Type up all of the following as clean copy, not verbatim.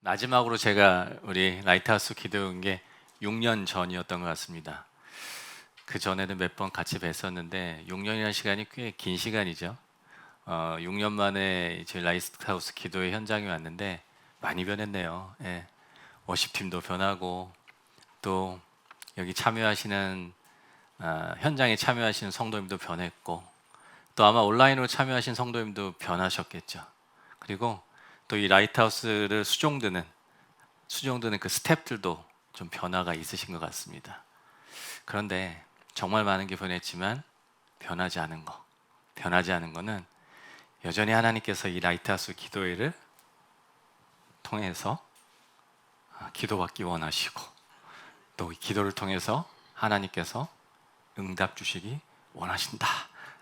마지막으로 제가 우리 라이트하우스 기도 온 게 6년 전이었던 것 같습니다. 그 전에는 몇 번 같이 뵀었는데 6년이라는 시간이 꽤 긴 시간이죠. 6년 만에 이제 라이트하우스 기도의 현장에 왔는데 많이 변했네요. 예. 워십팀도 변하고 또 여기 참여하시는 현장에 참여하시는 성도님도 변했고 또 아마 온라인으로 참여하신 성도님도 변하셨겠죠. 그리고 또 이 라이트하우스를 수종드는 그 스태프들도 좀 변화가 있으신 것 같습니다. 그런데 정말 많은 게 변했지만 변하지 않은 거는 여전히 하나님께서 이 라이트하우스 기도회를 통해서 기도받기 원하시고 또 이 기도를 통해서 하나님께서 응답 주시기 원하신다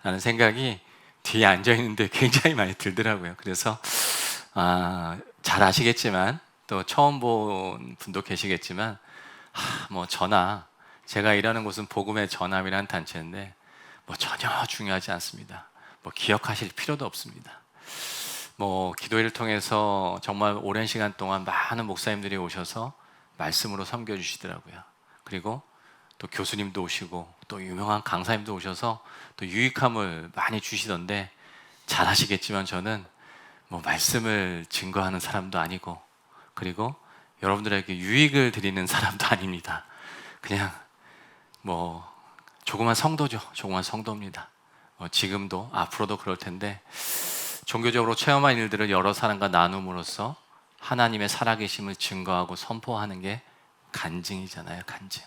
라는 생각이 뒤에 앉아 있는데 굉장히 많이 들더라고요. 그래서 잘 아시겠지만 또 처음 본 분도 계시겠지만 뭐 제가 일하는 곳은 복음의 전함이라는 단체인데 뭐 전혀 중요하지 않습니다. 뭐 기억하실 필요도 없습니다. 뭐 기도회를 통해서 정말 오랜 시간 동안 많은 목사님들이 오셔서 말씀으로 섬겨주시더라고요. 그리고 또 교수님도 오시고 또 유명한 강사님도 오셔서 또 유익함을 많이 주시던데 잘 아시겠지만 저는 뭐 말씀을 증거하는 사람도 아니고 그리고 여러분들에게 유익을 드리는 사람도 아닙니다. 그냥 뭐 조그만 성도죠. 조그만 성도입니다. 지금도 앞으로도 그럴 텐데 종교적으로 체험한 일들을 여러 사람과 나눔으로써 하나님의 살아계심을 증거하고 선포하는 게 간증이잖아요. 간증.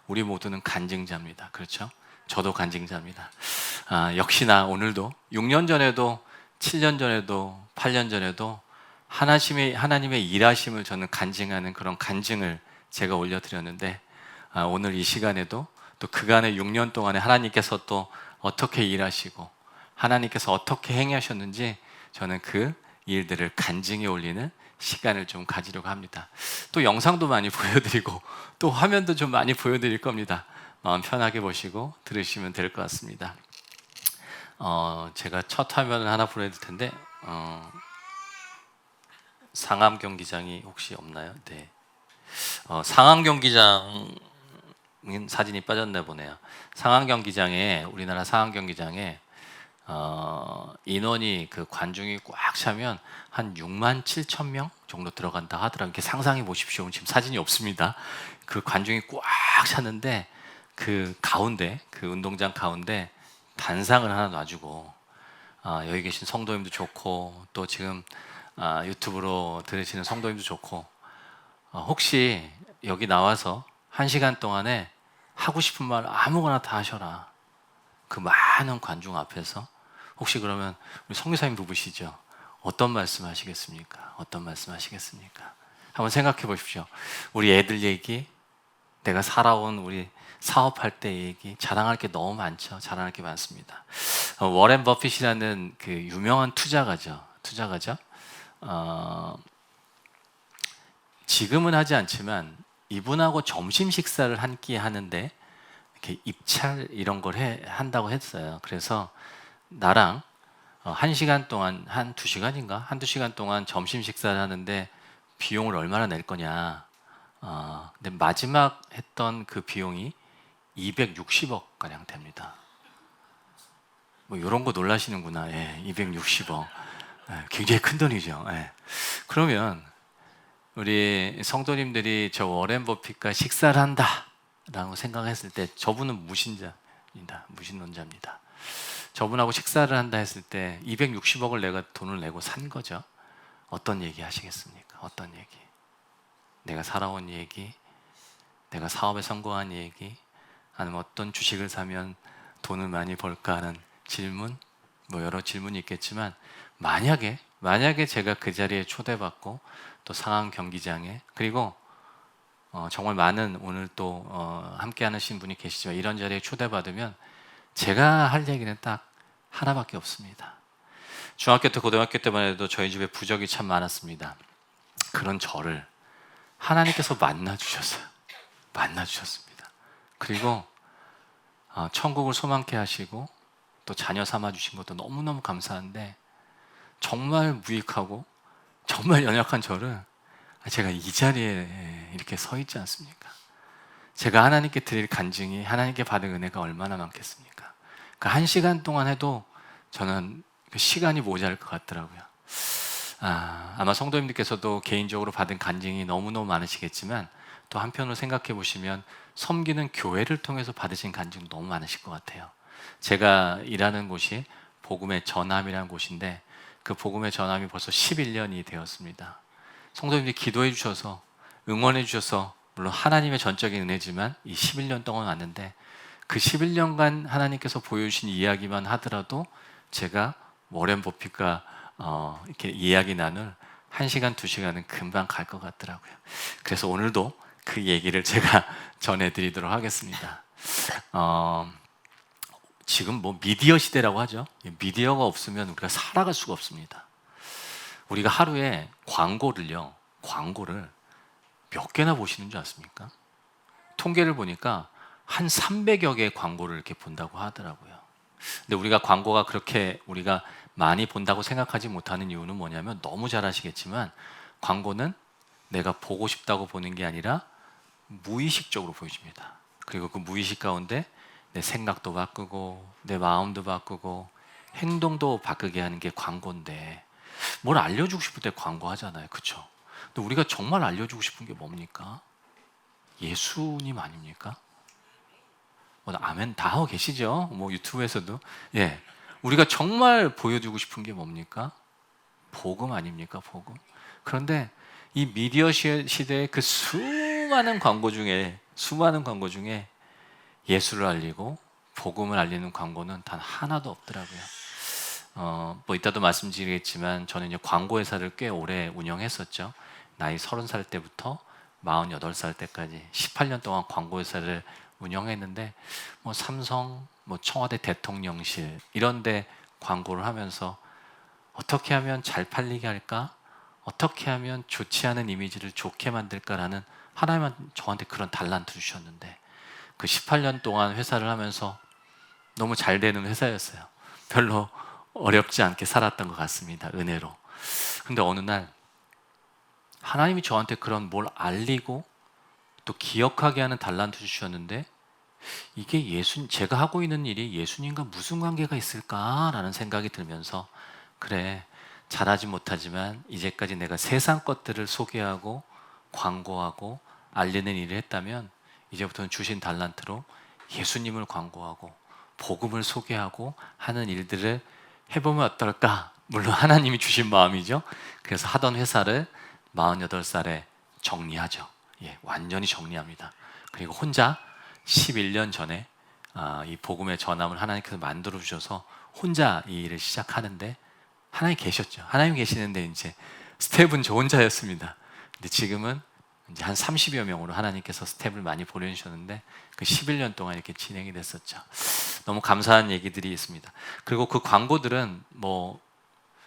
우리 모두는 간증자입니다. 그렇죠? 저도 간증자입니다. 역시나 오늘도 6년 전에도 7년 전에도 8년 전에도 하나님의 일하심을 저는 간증하는 그런 간증을 제가 올려드렸는데 오늘 이 시간에도 또 그간의 6년 동안에 하나님께서 또 어떻게 일하시고 하나님께서 어떻게 행하셨는지 저는 그 일들을 간증해 올리는 시간을 좀 가지려고 합니다. 또 영상도 많이 보여드리고 또 화면도 좀 많이 보여드릴 겁니다. 마음 편하게 보시고 들으시면 될 것 같습니다. 제가 첫 화면을 하나 보여드릴 텐데 상암 경기장이 혹시 없나요? 네. 상암 경기장 사진이 빠졌나 보네요. 우리나라 상암 경기장에 인원이 그 관중이 꽉 차면 한 6만 7천 명 정도 들어간다 하더라고요. 이렇게 상상해 보십시오. 지금 사진이 없습니다. 그 관중이 꽉 찼는데 그 운동장 가운데 단상을 하나 놔주고 여기 계신 성도님도 좋고 또 지금 유튜브로 들으시는 성도님도 좋고 혹시 여기 나와서 1시간 동안에 하고 싶은 말 아무거나 다 하셔라. 그 많은 관중 앞에서 혹시 그러면 우리 성교사님 부부시죠? 어떤 말씀 하시겠습니까? 어떤 말씀 하시겠습니까? 한번 생각해 보십시오. 우리 애들 얘기, 내가 살아온 우리 사업할 때 얘기, 자랑할 게 너무 많죠. 자랑할 게 많습니다. 워렌 버핏이라는 그 유명한 투자가죠. 지금은 하지 않지만 이분하고 점심 식사를 한 끼 하는데 이렇게 입찰 이런 걸 한다고 했어요. 그래서 나랑 1시간 동안 한두 시간 동안 점심 식사를 하는데 비용을 얼마나 낼 거냐. 근데 마지막 했던 그 비용이 260억 가량 됩니다. 뭐 이런 거 놀라시는구나. 예, 260억. 예, 굉장히 큰 돈이죠. 예. 그러면 우리 성도님들이 저 워렌 버핏과 식사를 한다라고 생각했을 때 저분은 무신론자입니다. 저분하고 식사를 한다 했을 때 260억을 내가 돈을 내고 산 거죠. 어떤 얘기 하시겠습니까? 어떤 얘기? 내가 살아온 얘기, 내가 사업에 성공한 얘기, 아니면 어떤 주식을 사면 돈을 많이 벌까 하는 질문, 뭐 여러 질문이 있겠지만 만약에 제가 그 자리에 초대받고 또 상암 경기장에 그리고 정말 많은 오늘 또 함께 하신 분이 계시지만 이런 자리에 초대받으면 제가 할 얘기는 딱 하나밖에 없습니다. 중학교 때 고등학교 때만 해도 저희 집에 부적이 참 많았습니다. 그런 저를 하나님께서 만나주셨습니다. 그리고 천국을 소망케 하시고 또 자녀 삼아 주신 것도 너무너무 감사한데 정말 무익하고 정말 연약한 저를 제가 이 자리에 이렇게 서 있지 않습니까? 제가 하나님께 드릴 간증이 하나님께 받은 은혜가 얼마나 많겠습니까? 그 1시간 동안 해도 저는 그 시간이 모자랄 것 같더라고요. 아마 성도님들께서도 개인적으로 받은 간증이 너무너무 많으시겠지만 또 한편으로 생각해 보시면 섬기는 교회를 통해서 받으신 간증도 너무 많으실 것 같아요. 제가 일하는 곳이 복음의 전함이라는 곳인데 그 복음의 전함이 벌써 11년이 되었습니다. 성도님들이 기도해 주셔서 응원해 주셔서 물론 하나님의 전적인 은혜지만 이 11년 동안 왔는데 그 11년간 하나님께서 보여주신 이야기만 하더라도 제가 워렌 버핏과 이렇게 이야기 나눌 1시간, 2시간은 금방 갈 것 같더라고요. 그래서 오늘도 그 얘기를 제가 전해드리도록 하겠습니다. 지금 뭐 미디어 시대라고 하죠. 미디어가 없으면 우리가 살아갈 수가 없습니다. 우리가 하루에 광고를 몇 개나 보시는 줄 아십니까? 통계를 보니까 한 300여 개의 광고를 이렇게 본다고 하더라고요. 근데 우리가 광고가 그렇게 우리가 많이 본다고 생각하지 못하는 이유는 뭐냐면 너무 잘 아시겠지만 광고는 내가 보고 싶다고 보는 게 아니라 무의식적으로 보여줍니다. 그리고 그 무의식 가운데 내 생각도 바꾸고 내 마음도 바꾸고 행동도 바꾸게 하는 게 광고인데 뭘 알려주고 싶을 때 광고하잖아요. 그렇죠? 근데 우리가 정말 알려주고 싶은 게 뭡니까? 예수님 아닙니까? 아멘 다 하고 계시죠? 뭐 유튜브에서도. 예. 우리가 정말 보여주고 싶은 게 뭡니까? 복음 아닙니까? 복음. 그런데 이 미디어 시대의 그 수많은 광고 중에 예수를 알리고 복음을 알리는 광고는 단 하나도 없더라고요. 뭐 이따도 말씀드리겠지만 저는 이제 광고 회사를 꽤 오래 운영했었죠. 나이 30살 때부터 48살 때까지 18년 동안 광고 회사를 운영했는데 뭐 삼성, 뭐 청와대 대통령실 이런데 광고를 하면서 어떻게 하면 잘 팔리게 할까? 어떻게 하면 좋지 않은 이미지를 좋게 만들까라는 하나님은 저한테 그런 달란트 주셨는데 그 18년 동안 회사를 하면서 너무 잘 되는 회사였어요. 별로 어렵지 않게 살았던 것 같습니다. 은혜로. 근데 어느 날 하나님이 저한테 그런 뭘 알리고 또 기억하게 하는 달란트 주셨는데 이게 제가 하고 있는 일이 예수님과 무슨 관계가 있을까라는 생각이 들면서 그래 잘하지 못하지만 이제까지 내가 세상 것들을 소개하고 광고하고 알리는 일을 했다면 이제부터는 주신 달란트로 예수님을 광고하고 복음을 소개하고 하는 일들을 해보면 어떨까? 물론 하나님이 주신 마음이죠. 그래서 하던 회사를 48살에 정리하죠. 예, 완전히 정리합니다. 그리고 혼자 11년 전에 이 복음의 전함을 하나님께서 만들어 주셔서 혼자 이 일을 시작하는데 하나님 계셨죠. 하나님 계시는데 이제 스텝은 저 혼자였습니다. 근데 지금은 이제 한 30여 명으로 하나님께서 스텝을 많이 보내주셨는데 그 11년 동안 이렇게 진행이 됐었죠. 너무 감사한 얘기들이 있습니다. 그리고 그 광고들은 뭐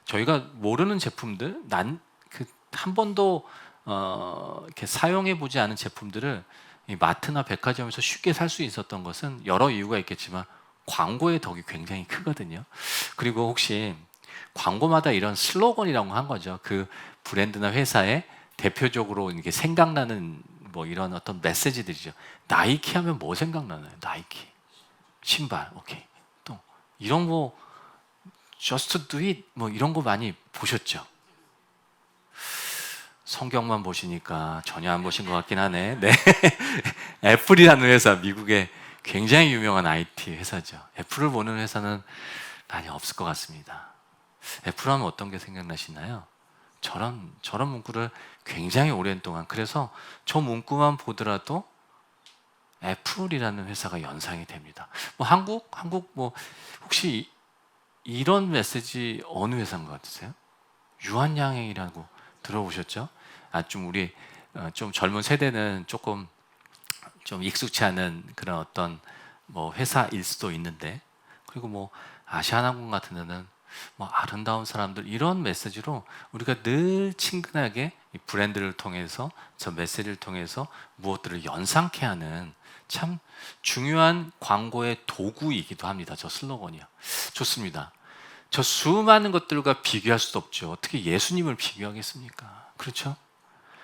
저희가 모르는 제품들, 한 번도 이렇게 사용해 보지 않은 제품들을 이 마트나 백화점에서 쉽게 살 수 있었던 것은 여러 이유가 있겠지만 광고의 덕이 굉장히 크거든요. 그리고 혹시 광고마다 이런 슬로건이라고 한 거죠. 그 브랜드나 회사에 대표적으로 이렇게 생각나는 뭐 이런 어떤 메시지들이죠. 나이키 하면 뭐 생각나나요? 나이키 신발, 오케이. 또 이런 거 Just do it 뭐 이런 거 많이 보셨죠? 성경만 보시니까 전혀 안 보신 것 같긴 하네. 네. 애플이라는 회사, 미국의 굉장히 유명한 IT 회사죠. 애플을 보는 회사는 많이 없을 것 같습니다. 애플 하면 어떤 게 생각나시나요? 저런 문구를 굉장히 오랜 동안, 그래서 저 문구만 보더라도 애플이라는 회사가 연상이 됩니다. 뭐 한국 뭐 혹시 이런 메시지 어느 회사인 것 같으세요? 유한양행이라고 들어보셨죠? 좀 우리 좀 젊은 세대는 조금 좀 익숙치 않은 그런 어떤 뭐 회사일 수도 있는데, 그리고 뭐 아시아나항공 같은 데는 뭐 아름다운 사람들 이런 메시지로 우리가 늘 친근하게 이 브랜드를 통해서 저 메시지를 통해서 무엇들을 연상케 하는 참 중요한 광고의 도구이기도 합니다. 저 슬로건이요. 좋습니다. 저 수많은 것들과 비교할 수도 없죠. 어떻게 예수님을 비교하겠습니까? 그렇죠?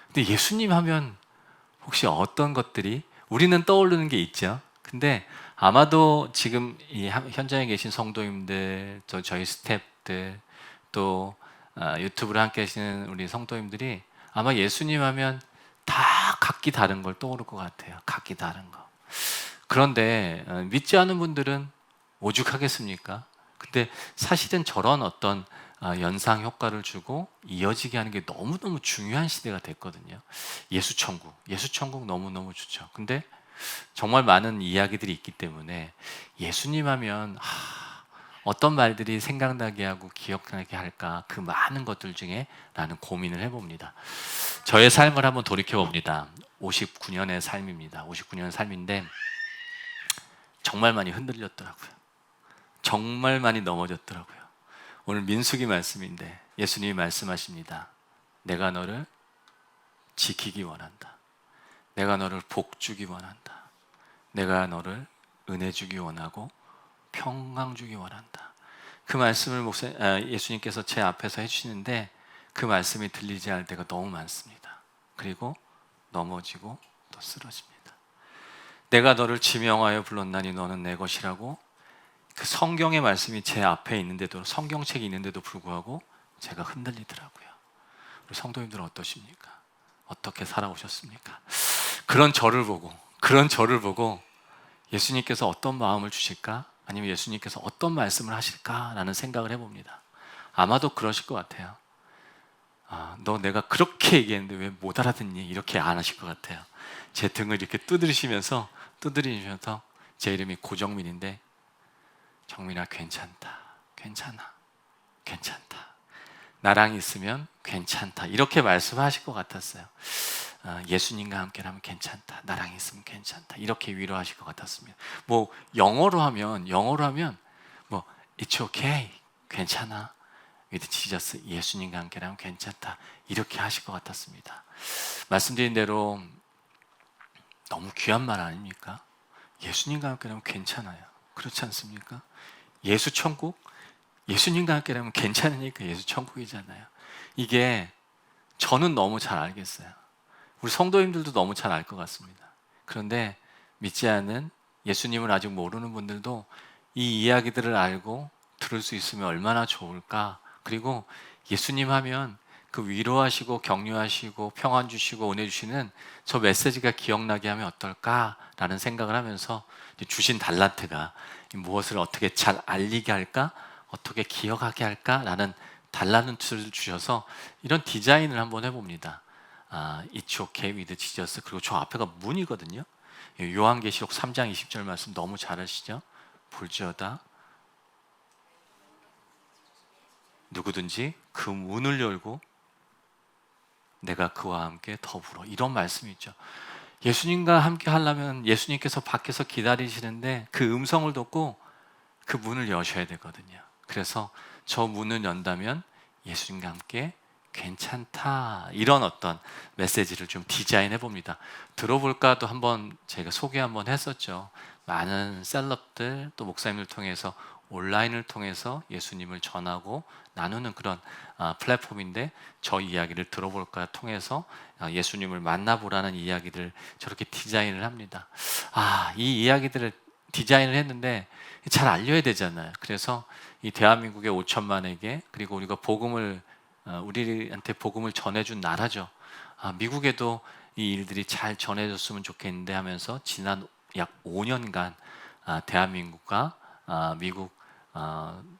근데 예수님 하면 혹시 어떤 것들이 우리는 떠오르는 게 있죠. 근데 아마도 지금 이 현장에 계신 성도님들, 또 저희 스태프들, 또 유튜브를 함께 하시는 우리 성도님들이 아마 예수님 하면 다 각기 다른 걸 떠오를 것 같아요. 각기 다른 거. 그런데 믿지 않은 분들은 오죽하겠습니까? 근데 사실은 저런 어떤 연상 효과를 주고 이어지게 하는 게 너무너무 중요한 시대가 됐거든요. 예수천국 너무너무 좋죠. 근데 정말 많은 이야기들이 있기 때문에 예수님 하면 어떤 말들이 생각나게 하고 기억나게 할까, 그 많은 것들 중에 나는 고민을 해봅니다. 저의 삶을 한번 돌이켜봅니다. 59년의 삶입니다. 59년 삶인데 정말 많이 흔들렸더라고요. 정말 많이 넘어졌더라고요. 오늘 민수기 말씀인데 예수님이 말씀하십니다. 내가 너를 지키기 원한다. 내가 너를 복 주기 원한다. 내가 너를 은혜 주기 원하고 평강 주기 원한다. 그 말씀을 예수님께서 제 앞에서 해주시는데 그 말씀이 들리지 않을 때가 너무 많습니다. 그리고 넘어지고 또 쓰러집니다. 내가 너를 지명하여 불렀나니 너는 내 것이라고, 그 성경의 말씀이 제 앞에 있는데도, 성경책이 있는데도 불구하고 제가 흔들리더라고요. 우리 성도님들은 어떠십니까? 어떻게 살아오셨습니까? 그런 저를 보고 예수님께서 어떤 마음을 주실까? 아니면 예수님께서 어떤 말씀을 하실까라는 생각을 해봅니다. 아마도 그러실 것 같아요. 너 내가 그렇게 얘기했는데 왜 못 알아듣니? 이렇게 안 하실 것 같아요. 제 등을 이렇게 두드리시면서 제 이름이 고정민인데, 정민아 괜찮다, 괜찮아, 괜찮다, 나랑 있으면 괜찮다, 이렇게 말씀하실 것 같았어요. 예수님과 함께라면 괜찮다, 나랑 있으면 괜찮다, 이렇게 위로하실 것 같았습니다. 뭐 영어로 하면 뭐 It's okay, 괜찮아, with Jesus, 예수님과 함께라면 괜찮다, 이렇게 하실 것 같았습니다. 말씀드린 대로 너무 귀한 말 아닙니까? 예수님과 함께라면 괜찮아요. 그렇지 않습니까? 예수 천국, 예수님과 함께라면 괜찮으니까 예수 천국이잖아요. 이게 저는 너무 잘 알겠어요. 우리 성도님들도 너무 잘 알 것 같습니다. 그런데 믿지 않은, 예수님을 아직 모르는 분들도 이 이야기들을 알고 들을 수 있으면 얼마나 좋을까. 그리고 예수님 하면 그 위로하시고 격려하시고 평안 주시고 은혜 주시는 저 메시지가 기억나게 하면 어떨까라는 생각을 하면서 주신 달란트가 무엇을 어떻게 잘 알리게 할까, 어떻게 기억하게 할까라는 달란트를 주셔서 이런 디자인을 한번 해봅니다. It's okay with Jesus. 그리고 저 앞에가 문이거든요. 요한계시록 3장 20절 말씀 너무 잘 아시죠? 볼지어다 누구든지 그 문을 열고 내가 그와 함께 더불어, 이런 말씀이 있죠. 예수님과 함께 하려면 예수님께서 밖에서 기다리시는데 그 음성을 듣고 그 문을 여셔야 되거든요. 그래서 저 문을 연다면 예수님과 함께 괜찮다, 이런 어떤 메시지를 좀 디자인해 봅니다. 들어볼까도 한번 제가 소개 한번 했었죠. 많은 셀럽들 또 목사님을 통해서 온라인을 통해서 예수님을 전하고 나누는 그런 플랫폼인데, 저 이야기를 들어볼까 통해서 예수님을 만나보라는 이야기를 저렇게 디자인을 합니다. 이 이야기들을 디자인을 했는데 잘 알려야 되잖아요. 그래서 이 대한민국의 5천만에게, 그리고 우리가 우리한테 복음을 전해준 나라죠. 미국에도 이 일들이 잘 전해졌으면 좋겠는데 하면서 지난 약 5년간 대한민국과 미국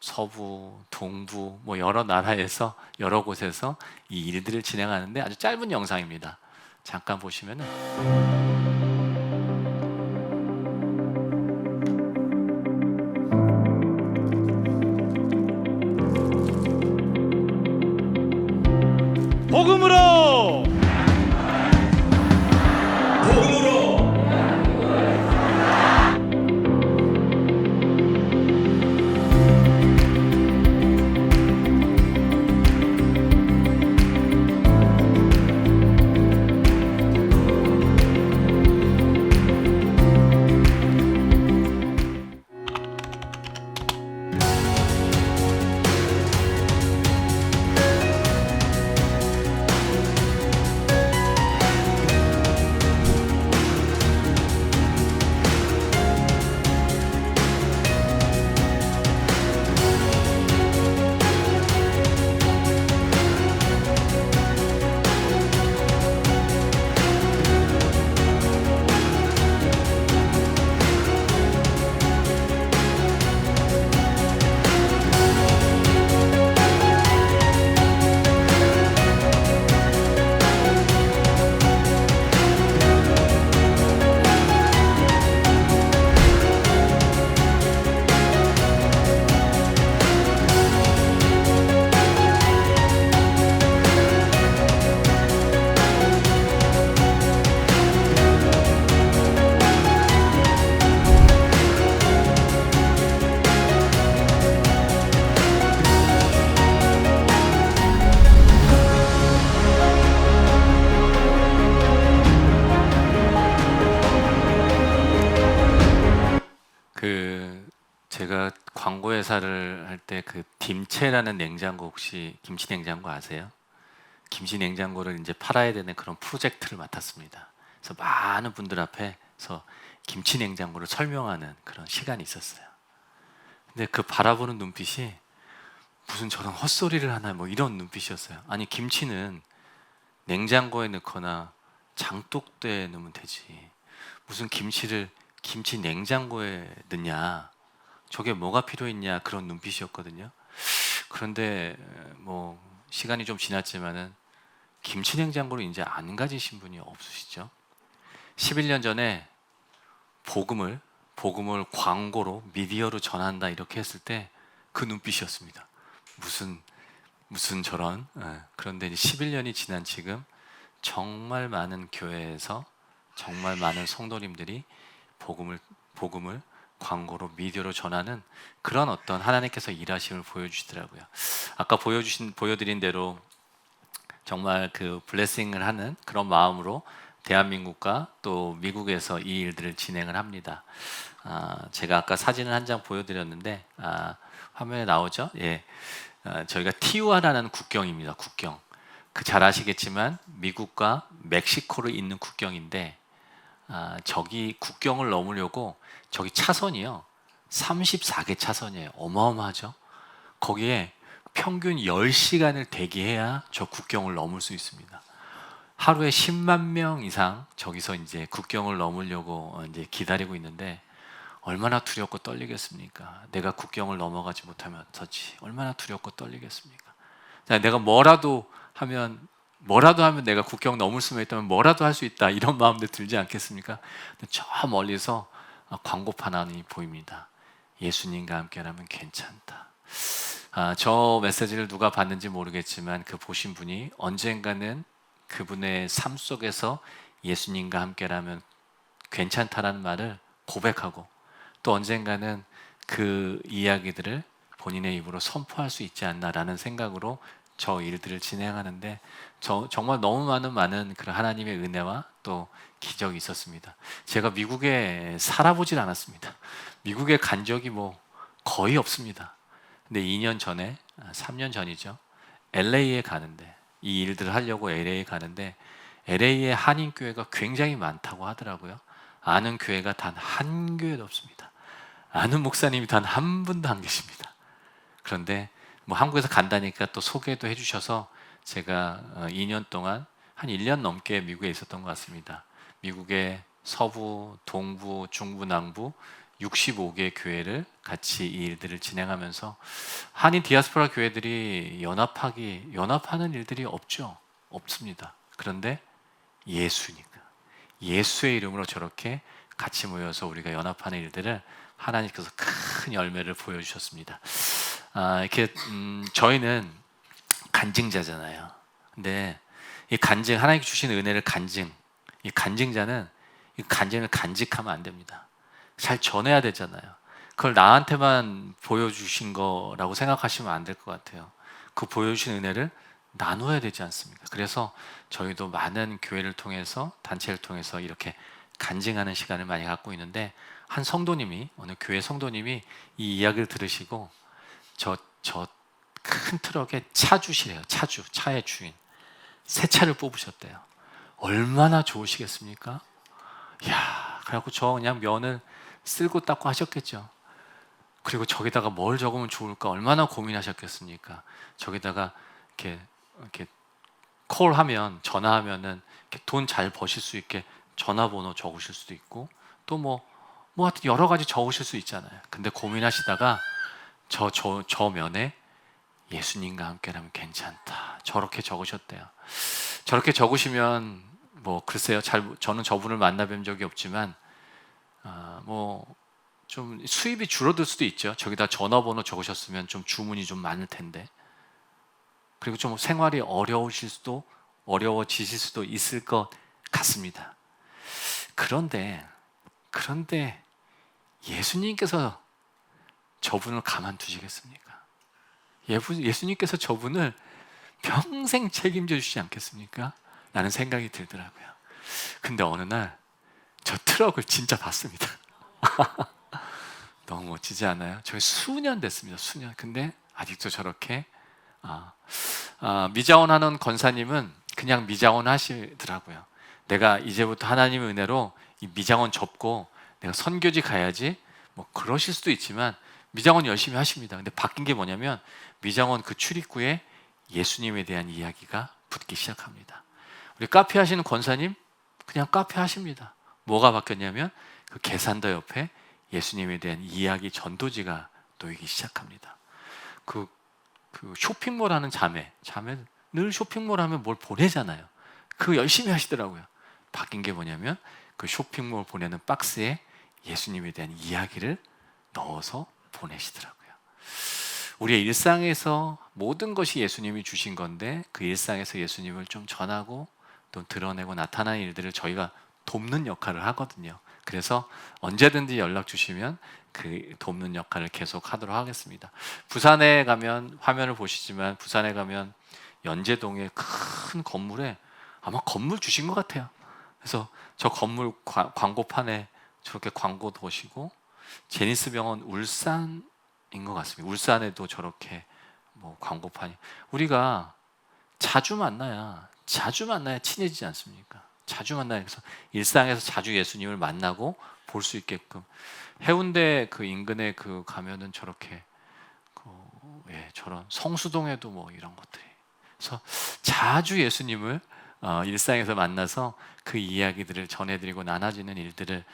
서부, 동부, 뭐 여러 나라에서, 여러 곳에서 이 일들을 진행하는데 아주 짧은 영상입니다. 잠깐 보시면은 복음으로 광고 회사를 할 때 그 딤체라는 냉장고 혹시 김치 냉장고 아세요? 김치 냉장고를 이제 팔아야 되는 그런 프로젝트를 맡았습니다. 그래서 많은 분들 앞에서 김치 냉장고를 설명하는 그런 시간이 있었어요. 근데 그 바라보는 눈빛이 무슨 저런 헛소리를 하나 뭐 이런 눈빛이었어요. 아니 김치는 냉장고에 넣거나 장독대에 넣으면 되지. 무슨 김치를 김치 냉장고에 넣냐? 저게 뭐가 필요했냐? 그런 눈빛이었거든요. 그런데 뭐 시간이 좀 지났지만은 김치 냉장고를 이제 안 가지신 분이 없으시죠? 11년 전에 복음을 광고로 미디어로 전한다 이렇게 했을 때 그 눈빛이었습니다. 무슨 저런. 그런데 이제 11년이 지난 지금 정말 많은 교회에서 정말 많은 성도님들이 복음을 광고로 미디어로 전하는 그런 어떤 하나님께서 일하심을 보여주시더라고요. 아까 보여드린 대로 정말 그 블레싱을 하는 그런 마음으로 대한민국과 또 미국에서 이 일들을 진행을 합니다. 제가 아까 사진을 한 장 보여드렸는데 화면에 나오죠? 예, 저희가 티juana라는 국경입니다. 국경. 그 잘 아시겠지만 미국과 멕시코를 잇는 국경인데 저기 국경을 넘으려고 저기 차선이요 34개 차선이에요. 어마어마하죠? 거기에 평균 10시간을 대기해야 저 국경을 넘을 수 있습니다. 하루에 10만 명 이상 저기서 이제 국경을 넘으려고 이제 기다리고 있는데 얼마나 두렵고 떨리겠습니까? 내가 국경을 넘어가지 못하면 어쩌지? 얼마나 두렵고 떨리겠습니까? 자, 내가 뭐라도 하면 내가 국경 넘을 수만 있다면 뭐라도 할 수 있다 이런 마음도 들지 않겠습니까? 저 멀리서 광고판 안이 보입니다. 예수님과 함께라면 괜찮다. 저 메시지를 누가 봤는지 모르겠지만 그 보신 분이 언젠가는 그분의 삶 속에서 예수님과 함께라면 괜찮다라는 말을 고백하고 또 언젠가는 그 이야기들을 본인의 입으로 선포할 수 있지 않나라는 생각으로 저 일들을 진행하는데 정말 너무 많은 그런 하나님의 은혜와 또 기적이 있었습니다. 제가 미국에 살아보질 않았습니다. 미국에 간 적이 뭐 거의 없습니다. 근데 2년 전에 3년 전이죠. LA에 가는데 이 일들을 하려고 LA에 가는데 LA에 한인 교회가 굉장히 많다고 하더라고요. 아는 교회가 단 한 교회도 없습니다. 아는 목사님이 단 한 분도 안 계십니다. 그런데 뭐 한국에서 간다니까 또 소개도 해주셔서 제가 2년 동안 한 1년 넘게 미국에 있었던 것 같습니다. 미국의 서부, 동부, 중부, 남부 65개 교회를 같이 이 일들을 진행하면서 한인 디아스포라 교회들이 연합하는 일들이 없습니다. 그런데 예수니까 예수의 이름으로 저렇게 같이 모여서 우리가 연합하는 일들을 하나님께서 큰 열매를 보여주셨습니다. 이렇게 저희는 간증자잖아요. 근데 이 간증 하나님께 주신 은혜를 이 간증자는 이 간증을 간직하면 안 됩니다. 잘 전해야 되잖아요. 그걸 나한테만 보여주신 거라고 생각하시면 안 될 것 같아요. 그 보여주신 은혜를 나눠야 되지 않습니까? 그래서 저희도 많은 교회를 통해서 단체를 통해서 이렇게 간증하는 시간을 많이 갖고 있는데 한 성도님이 어느 교회 성도님이 이 이야기를 들으시고 저 큰 트럭에 차 주시래요. 차의 주인 새 차를 뽑으셨대요. 얼마나 좋으시겠습니까? 이야, 그래갖고 저 그냥 면을 쓸고 닦고 하셨겠죠. 그리고 저기다가 뭘 적으면 좋을까 얼마나 고민하셨겠습니까? 저기다가 이렇게 콜하면 전화하면은 돈 잘 버실 수 있게 전화번호 적으실 수도 있고 또 뭐 하여튼 여러 가지 적으실 수 있잖아요. 근데 고민하시다가 저 면에 예수님과 함께라면 괜찮다 저렇게 적으셨대요. 저렇게 적으시면 뭐 글쎄요, 저는 저분을 만나뵌 적이 없지만 뭐 좀 수입이 줄어들 수도 있죠. 저기다 전화번호 적으셨으면 좀 주문이 좀 많을 텐데 그리고 좀 생활이 어려워지실 수도 있을 것 같습니다. 그런데 예수님께서 저분을 가만두시겠습니까? 예수님께서 저분을 평생 책임져 주시지 않겠습니까? 라는 생각이 들더라고요. 근데 어느 날 저 트럭을 진짜 봤습니다. 너무 멋지지 않아요? 저희 수년 됐습니다. 수년. 근데 아직도 저렇게 미자원하는 권사님은 그냥 미자원 하시더라고요. 내가 이제부터 하나님의 은혜로 이 미장원 접고 내가 선교지 가야지, 뭐 그러실 수도 있지만 미장원 열심히 하십니다. 근데 바뀐 게 뭐냐면 미장원 그 출입구에 예수님에 대한 이야기가 붙기 시작합니다. 우리 카페 하시는 권사님 그냥 카페 하십니다. 뭐가 바뀌었냐면 그 계산대 옆에 예수님에 대한 이야기 전도지가 놓이기 시작합니다. 그 쇼핑몰 하는 자매 늘 쇼핑몰 하면 뭘 보내잖아요. 그거 열심히 하시더라고요. 바뀐 게 뭐냐면 그 쇼핑몰 보내는 박스에 예수님에 대한 이야기를 넣어서 보내시더라고요. 우리의 일상에서 모든 것이 예수님이 주신 건데 그 일상에서 예수님을 좀 전하고 또 드러내고 나타나는 일들을 저희가 돕는 역할을 하거든요. 그래서 언제든지 연락 주시면 그 돕는 역할을 계속 하도록 하겠습니다. 부산에 가면 화면을 보시지만 부산에 가면 연제동의 큰 건물에 아마 건물 주신 것 같아요. 그래서 저 건물 광고판에 저렇게 광고 도시고 제니스 병원 울산인 것 같습니다. 울산에도 저렇게 뭐 광고판이 우리가 자주 만나야 친해지지 않습니까? 자주 만나야 그래서 일상에서 자주 예수님을 만나고 볼 수 있게끔 해운대 그 인근에 그 가면은 저렇게 저런 성수동에도 뭐 이런 것들이 그래서 자주 예수님을 일상에서 만나서 그 이야기들을 전해드리고 나눠지는 일들을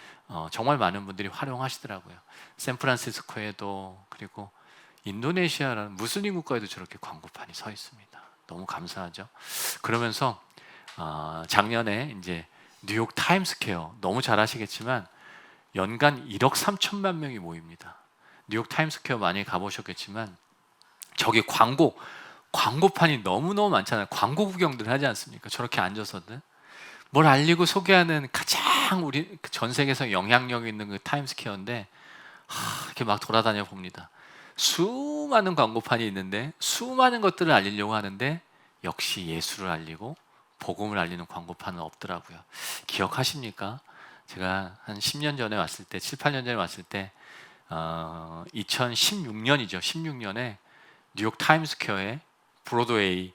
정말 많은 분들이 활용하시더라고요. 샌프란시스코에도 그리고 인도네시아라는 무슬림 국가에도 저렇게 광고판이 서 있습니다. 너무 감사하죠. 그러면서 작년에 이제 뉴욕 타임스퀘어 너무 잘 아시겠지만 연간 1억 3천만 명이 모입니다. 뉴욕 타임스퀘어 많이 가보셨겠지만 저기 광고판이 너무너무 많잖아요. 광고 구경들 하지 않습니까? 저렇게 앉아서든 뭘 알리고 소개하는 가장 우리 전 세계에서 영향력 있는 그 타임스퀘어인데 이렇게 막 돌아다녀 봅니다. 수많은 광고판이 있는데 수많은 것들을 알리려고 하는데 역시 예수를 알리고 복음을 알리는 광고판은 없더라고요. 기억하십니까? 제가 한 10년 전에 왔을 때 7, 8년 전에 왔을 때 2016년이죠. 16년에 뉴욕 타임스퀘어에 브로드웨이에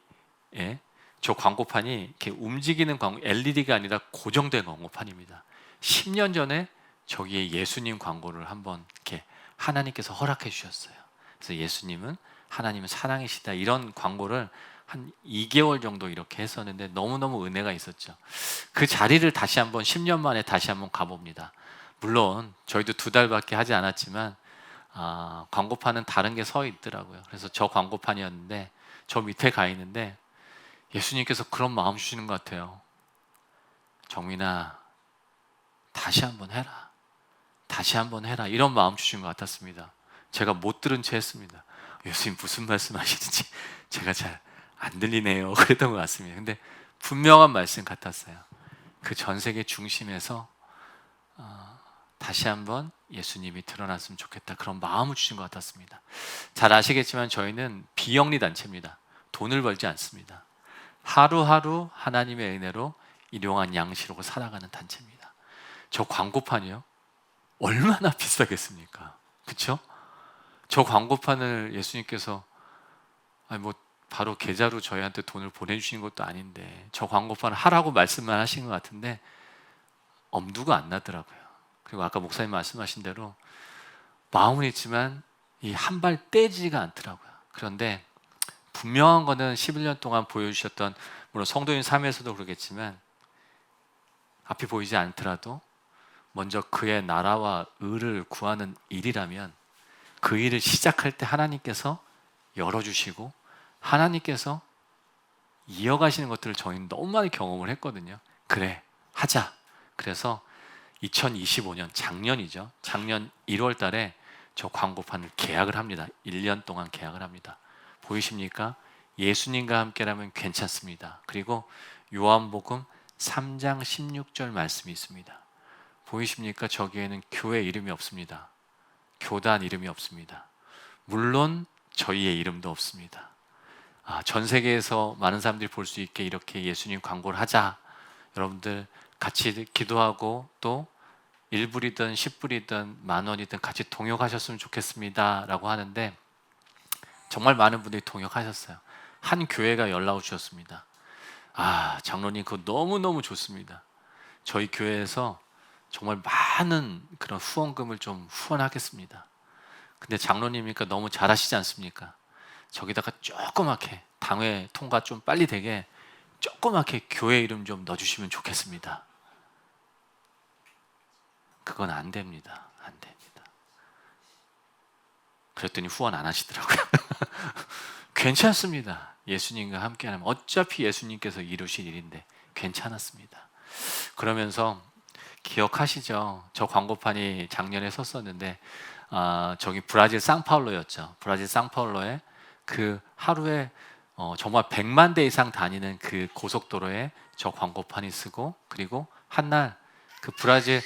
저 광고판이 이렇게 움직이는 광고, LED가 아니라 고정된 광고판입니다. 10년 전에 저기에 예수님 광고를 한번 이렇게 하나님께서 허락해 주셨어요. 그래서 예수님은 하나님은 사랑이시다 이런 광고를 한 2개월 정도 이렇게 했었는데 너무너무 은혜가 있었죠. 그 자리를 다시 한번 10년 만에 다시 한번 가봅니다. 물론 저희도 2달밖에 하지 않았지만 광고판은 다른 게 서 있더라고요. 그래서 저 광고판이었는데 저 밑에 가 있는데 예수님께서 그런 마음 주시는 것 같아요. 정민아, 다시 한번 해라. 다시 한번 해라. 이런 마음 주신 것 같았습니다. 제가 못 들은 채 했습니다. 예수님 무슨 말씀하시는지 제가 잘 안 들리네요. 그랬던 것 같습니다. 근데 분명한 말씀 같았어요. 그 전 세계 중심에서 다시 한번 예수님이 드러났으면 좋겠다. 그런 마음을 주신 것 같았습니다. 잘 아시겠지만 저희는 비영리 단체입니다. 돈을 벌지 않습니다. 하루하루 하나님의 은혜로 일용한 양식으로 살아가는 단체입니다. 저 광고판이요? 얼마나 비싸겠습니까? 그렇죠? 저 광고판을 예수님께서 바로 계좌로 저희한테 돈을 보내주신 것도 아닌데 저 광고판을 하라고 말씀만 하신 것 같은데 엄두가 안 나더라고요. 그리고 아까 목사님 말씀하신 대로 마음은 있지만 이 한 발 떼지가 않더라고요. 그런데 분명한 거는 11년 동안 보여주셨던 물론 성도인 삶에서도 그러겠지만 앞이 보이지 않더라도 먼저 그의 나라와 의를 구하는 일이라면 그 일을 시작할 때 하나님께서 열어주시고 하나님께서 이어가시는 것들을 저희는 너무 많이 경험을 했거든요. 그래, 하자. 그래서 2025년 작년이죠. 작년 1월 달에 저 광고판을 계약을 합니다. 1년 동안 계약을 합니다. 보이십니까? 예수님과 함께라면 괜찮습니다. 그리고 요한복음 3장 16절 말씀이 있습니다. 보이십니까? 저기에는 교회 이름이 없습니다. 교단 이름이 없습니다. 물론 저희의 이름도 없습니다. 전 세계에서 많은 사람들이 볼 수 있게 이렇게 예수님 광고를 하자. 여러분들 같이 기도하고 또 1불이든 10불이든 10,000원이든 같이 동역하셨으면 좋겠습니다 라고 하는데 정말 많은 분들이 동역하셨어요. 한 교회가 연락을 주셨습니다. 장로님 그거 너무너무 좋습니다. 저희 교회에서 정말 많은 그런 후원금을 좀 후원하겠습니다. 근데 장로님이니까 너무 잘하시지 않습니까? 저기다가 조그맣게 당회 통과 좀 빨리 되게 조그맣게 교회 이름 좀 넣어주시면 좋겠습니다. 그건 안 됩니다. 안 됩니다. 그랬더니 후원 안 하시더라고요. 괜찮습니다. 예수님과 함께하면 어차피 예수님께서 이루실 일인데 괜찮았습니다. 그러면서 기억하시죠? 저 광고판이 작년에 섰었는데 저기 브라질 상파울로였죠. 브라질 상파울로에 그 하루에 정말 100만 대 이상 다니는 그 고속도로에 저 광고판이 쓰고 그리고 한날 그 브라질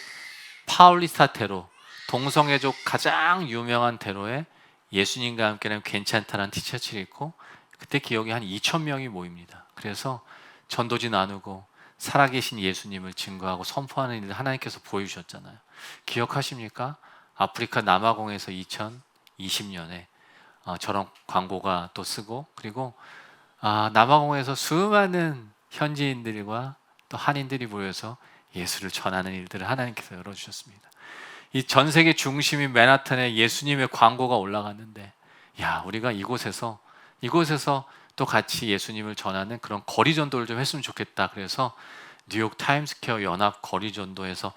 파울리스타 대로 동성애족 가장 유명한 대로에 예수님과 함께라면 괜찮다는 티셔츠를 입고 그때 기억이 한 2,000명이 모입니다. 그래서 전도지 나누고 살아계신 예수님을 증거하고 선포하는 일을 하나님께서 보여주셨잖아요. 기억하십니까? 아프리카 남아공에서 2020년에 저런 광고가 또 쓰고 그리고 남아공에서 수많은 현지인들과 또 한인들이 모여서 예수를 전하는 일들을 하나님께서 열어주셨습니다. 이 전 세계 중심인 맨하탄에 예수님의 광고가 올라갔는데 우리가 이곳에서 또 같이 예수님을 전하는 그런 거리 전도를 좀 했으면 좋겠다. 그래서 뉴욕 타임스퀘어 연합 거리 전도에서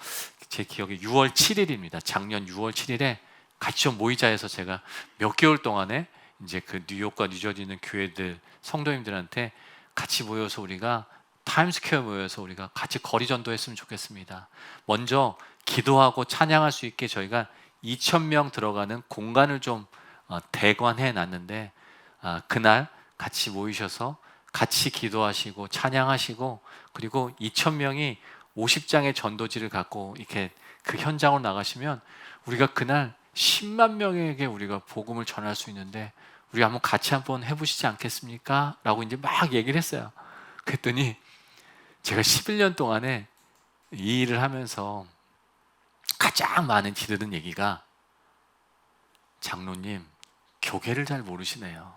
제 기억에 6월 7일입니다. 작년 6월 7일에 같이 좀 모이자 해서 제가 몇 개월 동안에 이제 그 뉴욕과 뉴저지 있는 교회들 성도님들한테 같이 모여서 우리가 타임스퀘어 모여서 우리가 같이 거리 전도했으면 좋겠습니다. 먼저 기도하고 찬양할 수 있게 저희가 2,000명 들어가는 공간을 좀 대관해 놨는데 그날 같이 모이셔서 같이 기도하시고 찬양하시고 그리고 2,000명이 50장의 전도지를 갖고 이렇게 그 현장으로 나가시면 우리가 그날 10만 명에게 우리가 복음을 전할 수 있는데 우리 한번 같이 한번 해보시지 않겠습니까? 라고 이제 막 얘기를 했어요. 그랬더니 제가 11년 동안에 이 일을 하면서 가장 많은 들은 얘기가 장로님 교계를 잘 모르시네요.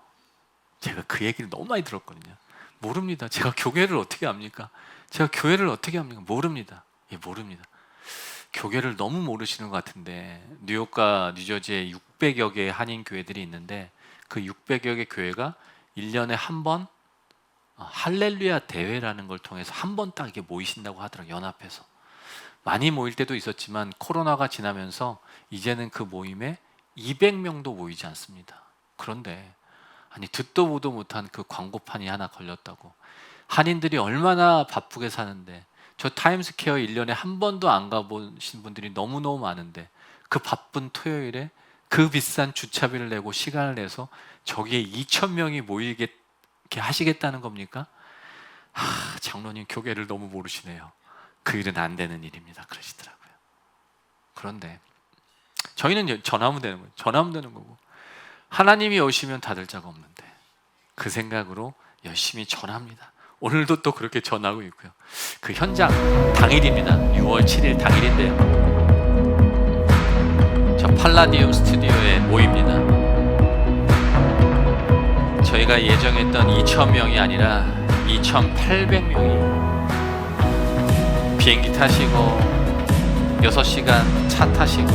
제가 그 얘기를 너무 많이 들었거든요. 모릅니다. 제가 교계를 어떻게 압니까? 제가 교회를 어떻게 합니까? 모릅니다. 모릅니다. 교계를 너무 모르시는 것 같은데 뉴욕과 뉴저지에 600여 개의 한인 교회들이 있는데 그 600여 개 교회가 1년에 한 번 할렐루야 대회라는 걸 통해서 한 번 딱 이렇게 모이신다고 하더라고요. 연합해서. 많이 모일 때도 있었지만 코로나가 지나면서 이제는 그 모임에 200명도 모이지 않습니다. 그런데 듣도 보도 못한 그 광고판이 하나 걸렸다고. 한인들이 얼마나 바쁘게 사는데 저 타임스퀘어 1년에 한 번도 안 가보신 분들이 너무너무 많은데 그 바쁜 토요일에 그 비싼 주차비를 내고 시간을 내서 저기에 2,000명이 모이게 하시겠다는 겁니까? 장로님 교계를 너무 모르시네요. 그 일은 안 되는 일입니다. 그러시더라고요. 그런데 저희는 전하면 되는 거예요. 전하면 되는 거고 하나님이 오시면 닫을 자가 없는데 그 생각으로 열심히 전합니다. 오늘도 또 그렇게 전하고 있고요. 그 현장 당일입니다. 6월 7일 당일인데요. 저 팔라디움 스튜디오에 모입니다. 저희가 예정했던 2,000명이 아니라 2,800명이 비행기 타시고 6시간 차 타시고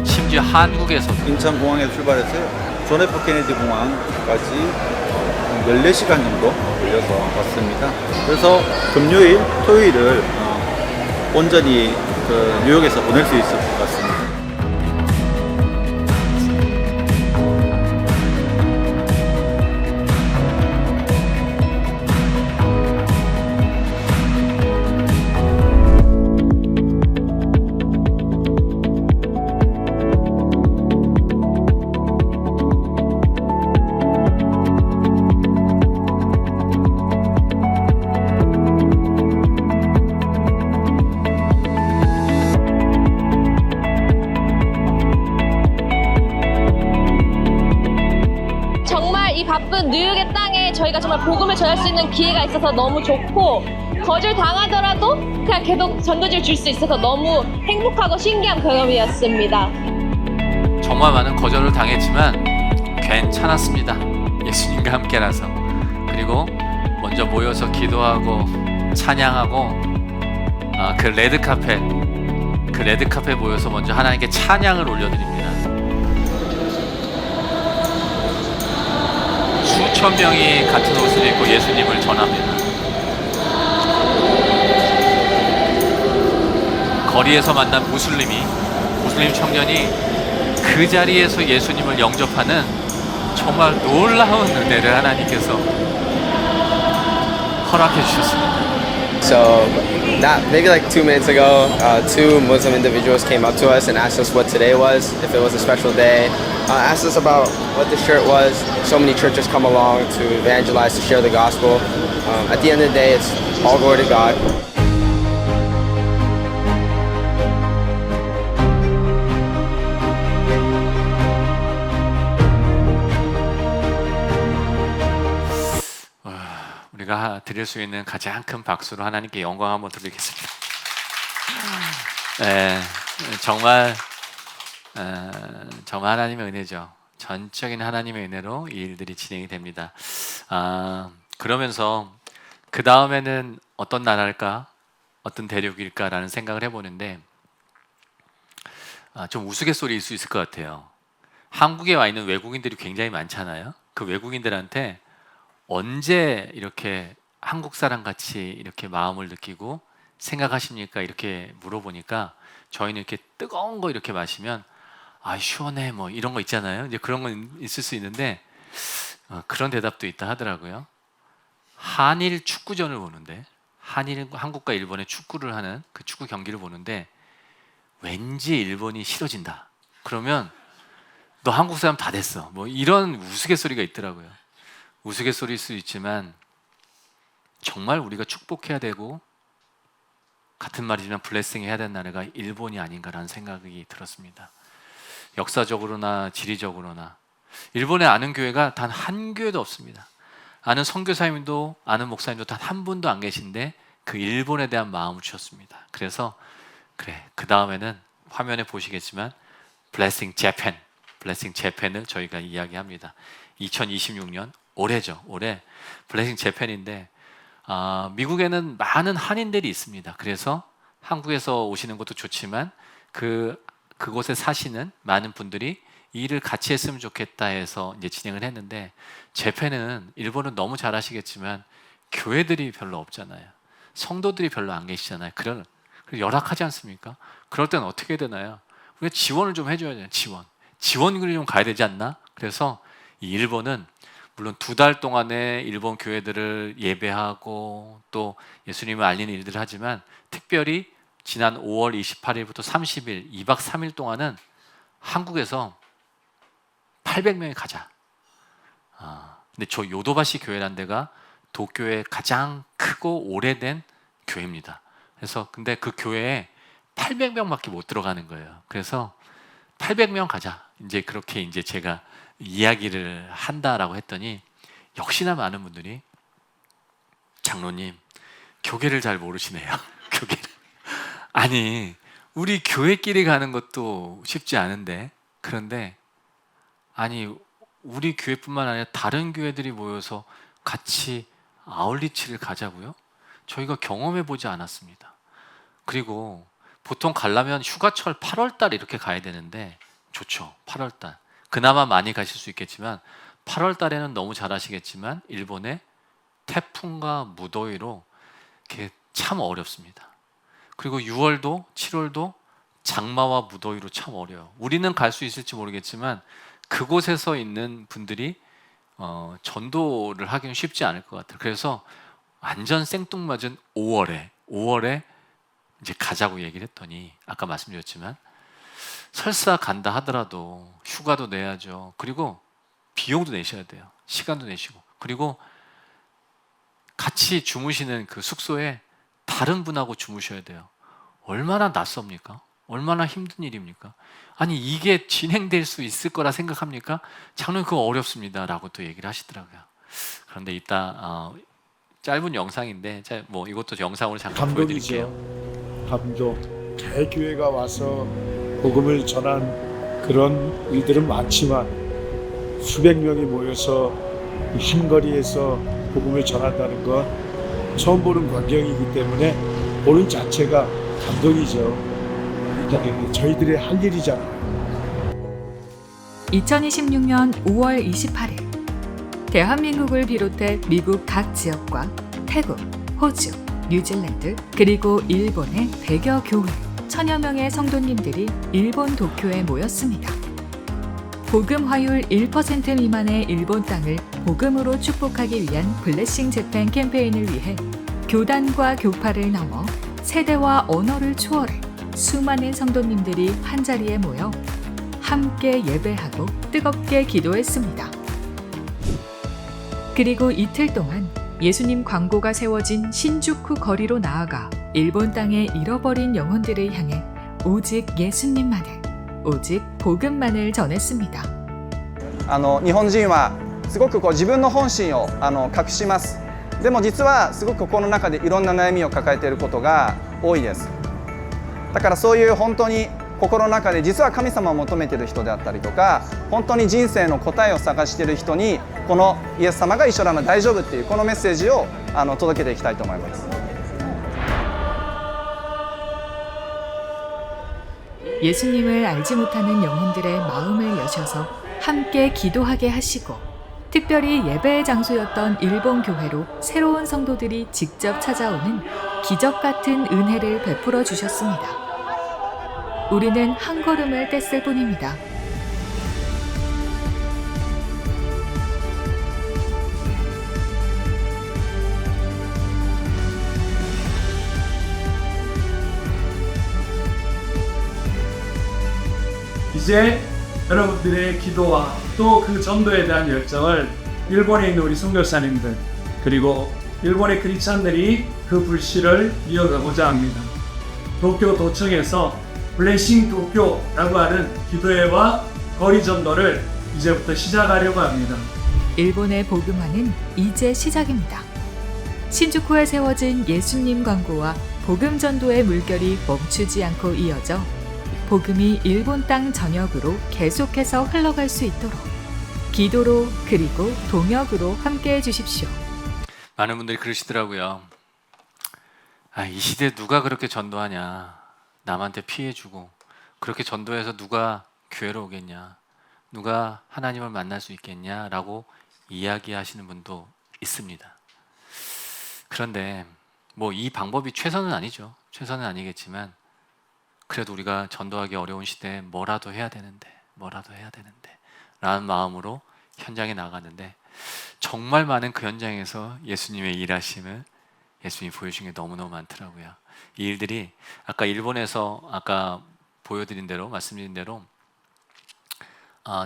심지어 한국에서 인천공항에서 출발해서요. 존 F 케네디 공항까지 14시간 정도 걸려서 왔습니다. 그래서 금요일, 토요일을 온전히 뉴욕에서 보낼 수 있을 것 같습니다. 정말 이 바쁜 뉴욕의 땅에 저희가 정말 복음을 전할 수 있는 기회가 있어서 너무 좋고 거절 당하더라도 그냥 계속 전도지를 줄 수 있어서 너무 행복하고 신기한 경험이었습니다. 정말 많은 거절을 당했지만 괜찮았습니다. 예수님과 함께라서. 그리고 먼저 모여서 기도하고 찬양하고 그 레드카페 모여서 먼저 하나님께 찬양을 올려드립니다. 수천 명이 같은 옷을 입고 예수님을 전합니다. 거리에서 만난 무슬림 청년이 그 자리에서 예수님을 영접하는 정말 놀라운 은혜를 하나님께서 허락해 주셨습니다. So, maybe like 2 minutes ago, 2 Muslim individuals came up to us and asked us what today was, if it was a special day. Asked us about what the shirt was. So many churches come along to evangelize, to share the gospel. At the end of the day, it's all glory to God. 우리가 드릴 수 있는 가장 큰 박수로 하나님께 영광 한번 드리겠습니다. 네, 정말 하나님의 은혜죠. 전적인 하나님의 은혜로 이 일들이 진행이 됩니다. 그러면서 그 다음에는 어떤 나라일까, 어떤 대륙일까라는 생각을 해보는데 좀 우스갯소리일 수 있을 것 같아요. 한국에 와 있는 외국인들이 굉장히 많잖아요. 그 외국인들한테 언제 이렇게 한국 사람 같이 이렇게 마음을 느끼고 생각하십니까? 이렇게 물어보니까 저희는 이렇게 뜨거운 거 이렇게 마시면 시원해 뭐 이런 거 있잖아요. 이제 그런 건 있을 수 있는데 그런 대답도 있다 하더라고요. 한일 축구전을 보는데 한국과 일본의 축구를 하는 그 축구 경기를 보는데 왠지 일본이 싫어진다. 그러면 너 한국 사람 다 됐어. 뭐 이런 우스갯소리가 있더라고요. 우스갯소리일 수 있지만 정말 우리가 축복해야 되고 같은 말이지만 블레싱 해야 되는 나라가 일본이 아닌가라는 생각이 들었습니다. 역사적으로나 지리적으로나 일본에 아는 교회가 단 한 교회도 없습니다. 아는 선교사님도 아는 목사님도 단 한 분도 안 계신데 그 일본에 대한 마음을 주셨습니다. 그래서 그 다음에는 화면에 보시겠지만 블레싱 재팬을 저희가 이야기합니다. 2026년 올해죠. 올해 블레싱 재팬인데 미국에는 많은 한인들이 있습니다. 그래서 한국에서 오시는 것도 좋지만 그곳에 사시는 많은 분들이 이 일을 같이 했으면 좋겠다 해서 이제 진행을 했는데 재팬은 일본은 너무 잘 아시겠지만 교회들이 별로 없잖아요. 성도들이 별로 안 계시잖아요. 그리고 열악하지 않습니까? 그럴 때는 어떻게 해야 되나요? 우리가 지원을 좀 해줘야 돼요. 지원금이 좀 가야 되지 않나? 그래서 이 일본은 물론 2달 동안에 일본 교회들을 예배하고 또 예수님을 알리는 일들을 하지만 특별히 지난 5월 28일부터 30일 2박 3일 동안은 한국에서 800명이 가자. 근데 저 요도바시 교회라는 데가 도쿄의 가장 크고 오래된 교회입니다. 그래서 근데 그 교회에 800명밖에 못 들어가는 거예요. 그래서 800명 가자. 이제 그렇게 이제 제가 이야기를 한다라고 했더니 역시나 많은 분들이 장로님 교계를 잘 모르시네요. 교계를. 아니 우리 교회끼리 가는 것도 쉽지 않은데 그런데 아니 우리 교회뿐만 아니라 다른 교회들이 모여서 같이 아울리치를 가자고요? 저희가 경험해 보지 않았습니다. 그리고 보통 가려면 휴가철 8월달 이렇게 가야 되는데 좋죠. 8월달 그나마 많이 가실 수 있겠지만 8월달에는 너무 잘 아시겠지만 일본의 태풍과 무더위로 이렇게 참 어렵습니다. 그리고 6월도 7월도 장마와 무더위로 참 어려워요. 우리는 갈 수 있을지 모르겠지만 그곳에서 있는 분들이 전도를 하기는 쉽지 않을 것 같아요. 그래서 완전 생뚱맞은 5월에 이제 가자고 얘기를 했더니 아까 말씀드렸지만 설사 간다 하더라도 휴가도 내야죠. 그리고 비용도 내셔야 돼요. 시간도 내시고 그리고 같이 주무시는 그 숙소에 다른 분하고 주무셔야 돼요. 얼마나 낯섭니까? 얼마나 힘든 일입니까? 아니 이게 진행될 수 있을 거라 생각합니까? 장로님 그거 어렵습니다 라고 또 얘기를 하시더라고요. 그런데 이따 짧은 영상인데 뭐 이것도 영상으로 잠깐 보여드릴게요. 감동이죠. 감동. 대교회가 와서 복음을 전한 그런 일들은 많지만 수백 명이 모여서 한 거리에서 복음을 전한다는 건 처음 보는 광경이기 때문에 보는 자체가 감동이죠. 그러니까 저희들의 할 일이잖아요. 2026년 5월 28일 대한민국을 비롯해 미국 각 지역과 태국, 호주, 뉴질랜드 그리고 일본의 100여 교회, 1000여 명의 성도님들이 일본 도쿄에 모였습니다. 복음 화율 1% 미만의 일본 땅을 복음으로 축복하기 위한 블레싱 재팬 캠페인을 위해 교단과 교파를 넘어 세대와 언어를 초월해 수많은 성도님들이 한자리에 모여 함께 예배하고 뜨겁게 기도했습니다. 그리고 이틀 동안 예수님 광고가 세워진 신주쿠 거리로 나아가 일본 땅에 잃어버린 영혼들을 향해 오직 예수님만을, 오직 복음만을 전했습니다. 日本人はすごく自分の本心を隠します。でも実はすごくこの中でいろんな悩みを抱えていることが多いです。だからそういう本当に心の中で実は神様を求めている人であったりとか、本当に人生の答えを探している人にこのイエス様が一緒なの大丈夫っていうこのメッセージを届けていきたいと思います。 예수님을 알지 못하는 영혼들의 마음을 여셔서 함께 기도하게 하시고 특별히 예배의 장소였던 일본 교회로 새로운 성도들이 직접 찾아오는 기적 같은 은혜를 베풀어 주셨습니다. 우리는 한 걸음을 뗐을 뿐입니다. 이제 여러분들의 기도와 또 그 전도에 대한 열정을 일본에 있는 우리 선교사님들 그리고 일본의 크리스찬들이 그 불씨를 이어가고자 합니다. 도쿄 도청에서 블레싱 도쿄라고 하는 기도회와 거리 전도를 이제부터 시작하려고 합니다. 일본의 복음화는 이제 시작입니다. 신주쿠에 세워진 예수님 광고와 복음 전도의 물결이 멈추지 않고 이어져 복음이 일본 땅 전역으로 계속해서 흘러갈 수 있도록 기도로 그리고 동역으로 함께해 주십시오. 많은 분들이 그러시더라고요. 이 시대에 누가 그렇게 전도하냐. 남한테 피해주고 그렇게 전도해서 누가 교회로 오겠냐. 누가 하나님을 만날 수 있겠냐 라고 이야기하시는 분도 있습니다. 그런데 뭐 이 방법이 최선은 아니죠. 최선은 아니겠지만 그래도 우리가 전도하기 어려운 시대에 뭐라도 해야 되는데 라는 마음으로 현장에 나갔는데 정말 많은 그 현장에서 예수님의 일하심을 예수님이 보여주신 게 너무너무 많더라고요. 이 일들이 아까 일본에서 아까 보여드린 대로 말씀드린 대로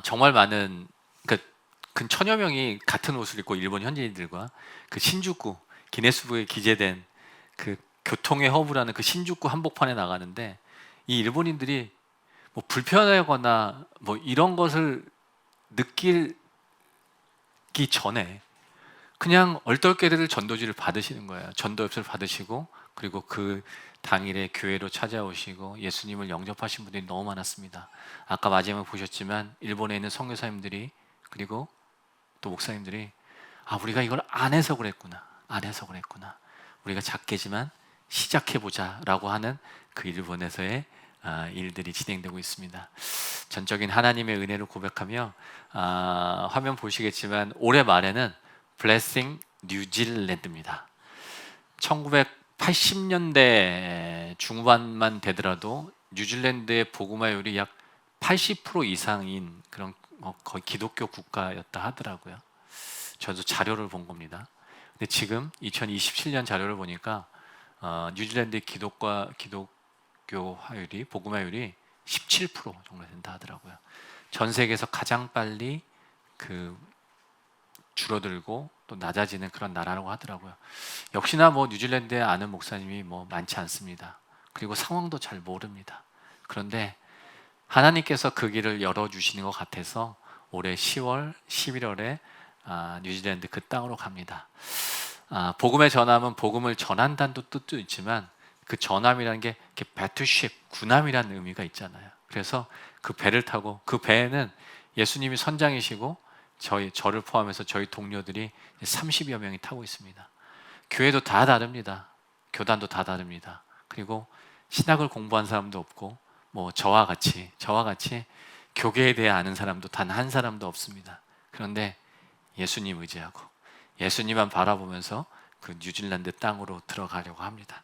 정말 많은 그러니까 근 1000여 명이 같은 옷을 입고 일본 현지인들과 그 신주쿠 기네스북에 기재된 그 교통의 허브라는 그 신주쿠 한복판에 나가는데 이 일본인들이 뭐 불편하거나 뭐 이런 것을 느끼기 전에 그냥 얼떨결에를 전도지를 받으시는 거예요. 전도 엽서를 받으시고 그리고 그 당일에 교회로 찾아오시고 예수님을 영접하신 분들이 너무 많았습니다. 아까 마지막에 보셨지만 일본에 있는 선교사님들이 그리고 또 목사님들이 우리가 이걸 안 해서 그랬구나. 우리가 작게지만 시작해보자 라고 하는 그 일본에서의 일들이 진행되고 있습니다. 전적인 하나님의 은혜를 고백하며 화면 보시겠지만 올해 말에는 블레싱 뉴질랜드입니다. 1980년대 중반만 되더라도 뉴질랜드의 복음화율이 약 80% 이상인 그런 거의 기독교 국가였다 하더라고요. 저도 자료를 본 겁니다. 근데 지금 2027년 자료를 보니까 뉴질랜드의 기독교 화율이 복음화율이 17% 정도 된다 하더라고요. 전 세계에서 가장 빨리 그 줄어들고 또 낮아지는 그런 나라라고 하더라고요. 역시나 뭐 뉴질랜드에 아는 목사님이 뭐 많지 않습니다. 그리고 상황도 잘 모릅니다. 그런데 하나님께서 그 길을 열어주시는 것 같아서 올해 10월, 11월에 뉴질랜드 그 땅으로 갑니다. 복음의 전함은 복음을 전한다는 뜻도 있지만 그 전함이라는 게 이렇게 배틀쉽, 군함이라는 의미가 있잖아요. 그래서 그 배를 타고 그 배에는 예수님이 선장이시고 저를 포함해서 저희 동료들이 30여 명이 타고 있습니다. 교회도 다 다릅니다. 교단도 다 다릅니다. 그리고 신학을 공부한 사람도 없고 뭐 저와 같이 교계에 대해 아는 사람도 단 한 사람도 없습니다. 그런데 예수님 의지하고 예수님만 바라보면서 그 뉴질랜드 땅으로 들어가려고 합니다.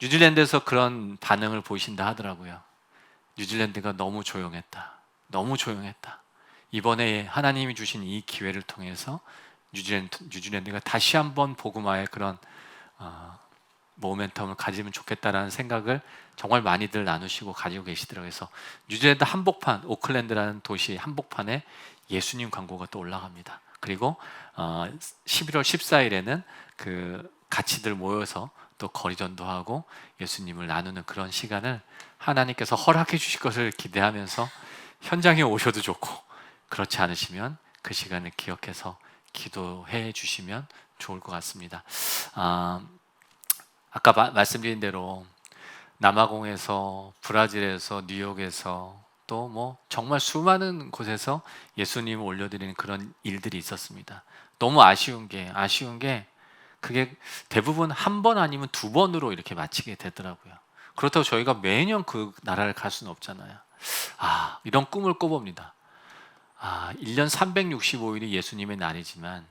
뉴질랜드에서 그런 반응을 보이신다 하더라고요. 뉴질랜드가 너무 조용했다. 너무 조용했다. 이번에 하나님이 주신 이 기회를 통해서 뉴질랜드가 다시 한번 복음화의 그런 모멘텀을 가지면 좋겠다라는 생각을 정말 많이들 나누시고 가지고 계시더라고요. 그래서 뉴질랜드 한복판, 오클랜드라는 도시 한복판에 예수님 광고가 또 올라갑니다. 그리고 11월 14일에는 그 같이들 모여서 또 거리전도 하고 예수님을 나누는 그런 시간을 하나님께서 허락해 주실 것을 기대하면서 현장에 오셔도 좋고, 그렇지 않으시면 그 시간을 기억해서 기도해 주시면 좋을 것 같습니다. 아까 말씀드린 대로 남아공에서, 브라질에서, 뉴욕에서 또 뭐 정말 수많은 곳에서 예수님을 올려드리는 그런 일들이 있었습니다. 너무 아쉬운 게 그게 대부분 한 번 아니면 두 번으로 이렇게 마치게 되더라고요. 그렇다고 저희가 매년 그 나라를 갈 수는 없잖아요. 이런 꿈을 꿔봅니다. 1년 365일이 예수님의 날이지만,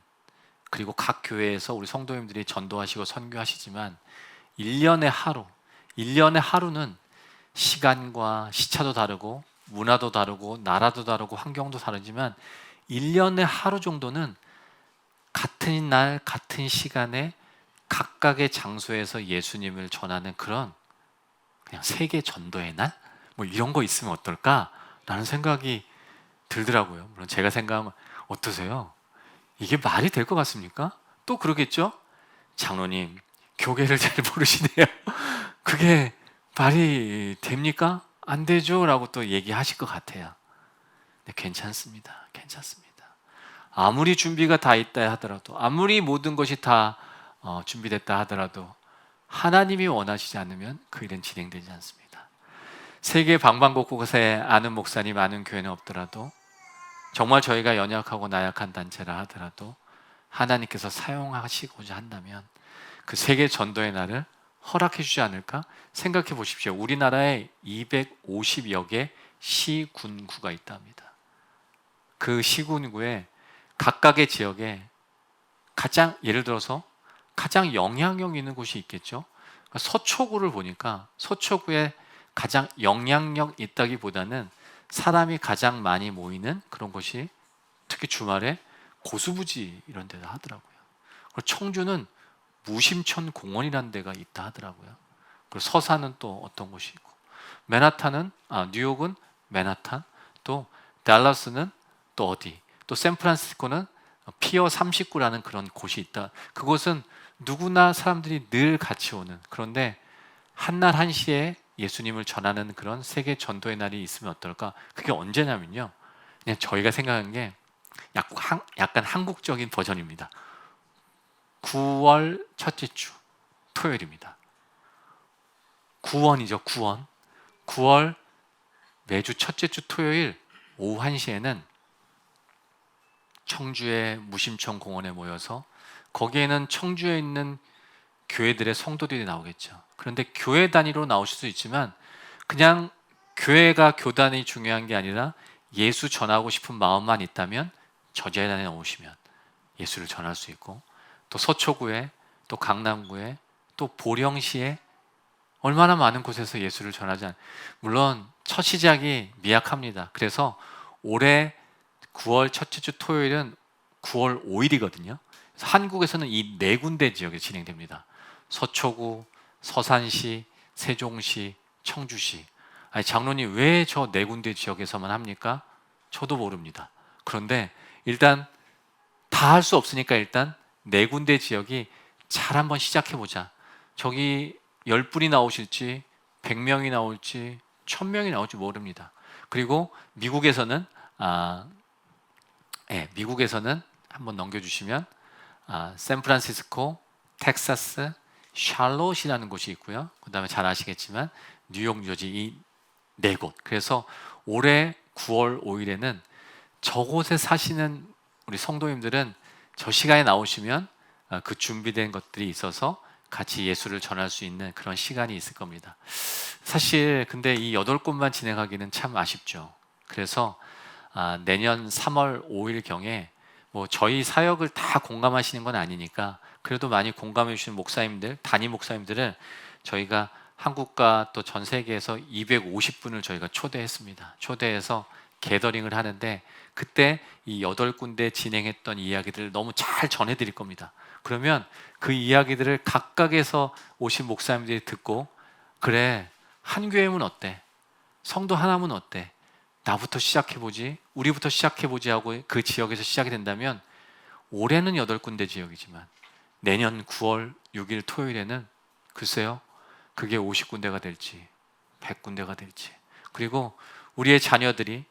그리고 각 교회에서 우리 성도님들이 전도하시고 선교하시지만 1년에 하루는 시간과 시차도 다르고 문화도 다르고 나라도 다르고 환경도 다르지만 1년에 하루 정도는 같은 날 같은 시간에 각각의 장소에서 예수님을 전하는 그런 그냥 세계 전도의 날? 뭐 이런 거 있으면 어떨까라는 생각이 들더라고요. 물론 제가 생각하면 어떠세요? 이게 말이 될 것 같습니까? 또 그러겠죠? 장로님, 교계를 잘 모르시네요. 그게 말이 됩니까? 안 되죠? 라고 또 얘기하실 것 같아요. 근데 괜찮습니다. 아무리 준비가 다 있다 하더라도, 아무리 모든 것이 다 준비됐다 하더라도 하나님이 원하시지 않으면 그 일은 진행되지 않습니다. 세계 방방곡곡에 아는 목사님, 아는 교회는 없더라도, 정말 저희가 연약하고 나약한 단체라 하더라도 하나님께서 사용하시고자 한다면 그 세계 전도의 날을 허락해 주지 않을까 생각해 보십시오. 우리나라에 250여 개 시군구가 있다 합니다. 그 시군구에 각각의 지역에 예를 들어서 가장 영향력 있는 곳이 있겠죠. 그러니까 서초구를 보니까 서초구에 가장 영향력 있다기보다는 사람이 가장 많이 모이는 그런 곳이 특히 주말에 고수부지 이런 데다 하더라고요. 그리고 청주는 무심천 공원이라는 데가 있다 하더라고요. 그리고 서산은 또 어떤 곳이 있고, 뉴욕은 맨하탄, 또 달라스는 또 어디, 또 샌프란시스코는 피어 39라는 그런 곳이 있다. 그곳은 누구나 사람들이 늘 같이 오는, 그런데 한날 한시에 예수님을 전하는 그런 세계 전도의 날이 있으면 어떨까? 그게 언제냐면요, 그냥 저희가 생각하는 게 약간 한국적인 버전입니다. 9월 첫째 주 토요일입니다. 구원이죠, 구원. 9월 매주 첫째 주 토요일 오후 1시에는 청주의 무심천 공원에 모여서, 거기에는 청주에 있는 교회들의 성도들이 나오겠죠. 그런데 교회 단위로 나오실 수 있지만 그냥 교회가 교단이 중요한 게 아니라 예수 전하고 싶은 마음만 있다면 저 재단에 오시면 예수를 전할 수 있고, 또 서초구에, 또 강남구에, 또 보령시에 얼마나 많은 곳에서 예수를 전하지 물론 첫 시작이 미약합니다. 그래서 올해 9월 첫째 주 토요일은 9월 5일이거든요. 한국에서는 이 네 군데 지역에 진행됩니다. 서초구, 서산시, 세종시, 청주시. 장로님 왜 저 네 군데 지역에서만 합니까? 저도 모릅니다. 그런데 일단 다 할 수 없으니까 일단 네 군데 지역이 잘 한번 시작해보자. 저기 10분이 나오실지 100명이 나올지 1000명이 나올지 모릅니다. 그리고 미국에서는 미국에서는 한번 넘겨주시면 샌프란시스코, 텍사스 샬롯이라는 곳이 있고요. 그다음에 잘 아시겠지만 뉴욕, 뉴저지 이 네 곳. 그래서 올해 9월 5일에는 저곳에 사시는 우리 성도님들은 저 시간에 나오시면 그 준비된 것들이 있어서 같이 예수를 전할 수 있는 그런 시간이 있을 겁니다. 사실 근데 이 8곳만 진행하기는 참 아쉽죠. 그래서 내년 3월 5일경에 뭐 저희 사역을 다 공감하시는 건 아니니까 그래도 많이 공감해 주시는 목사님들, 담임 목사님들은 저희가 한국과 또 전 세계에서 250분을 저희가 초대했습니다. 초대해서 게더링을 하는데 그때 이 8군데 진행했던 이야기들을 너무 잘 전해드릴 겁니다. 그러면 그 이야기들을 각각에서 오신 목사님들이 듣고 그래, 한 교회면 어때? 성도 하나면 어때? 나부터 시작해보지, 우리부터 시작해보지 하고 그 지역에서 시작이 된다면 올해는 8군데 지역이지만 내년 9월 6일 토요일에는 글쎄요, 그게 50군데가 될지 100군데가 될지, 그리고 우리의 자녀들이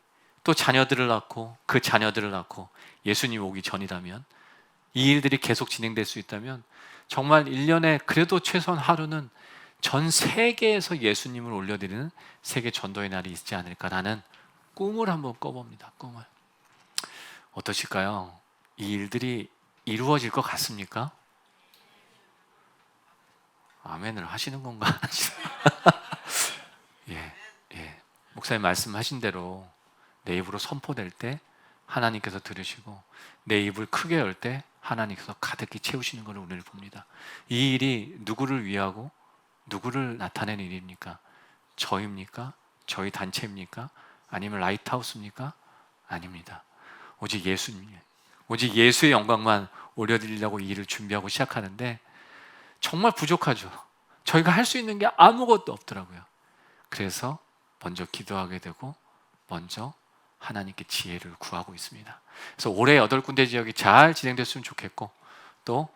또 자녀들을 낳고 그 자녀들을 낳고 예수님 오기 전이라면 이 일들이 계속 진행될 수 있다면 정말 1년에 그래도 최소한 하루는 전 세계에서 예수님을 올려드리는 세계 전도의 날이 있지 않을까라는 꿈을 한번 꿔봅니다. 꿈을. 어떠실까요? 이 일들이 이루어질 것 같습니까? 아멘을 하시는 건가? 예. 목사님 말씀하신 대로 내 입으로 선포될 때 하나님께서 들으시고 내 입을 크게 열 때 하나님께서 가득히 채우시는 것을 오늘 봅니다. 이 일이 누구를 위하고 누구를 나타내는 일입니까? 저입니까? 저희 단체입니까? 아니면 라이트하우스입니까? 아닙니다. 오직 예수님, 오직 예수의 영광만 올려드리려고 이 일을 준비하고 시작하는데 정말 부족하죠. 저희가 할 수 있는 게 아무것도 없더라고요. 그래서 먼저 기도하게 되고 먼저 하나님께 지혜를 구하고 있습니다. 그래서 올해 8군데 지역이 잘 진행됐으면 좋겠고 또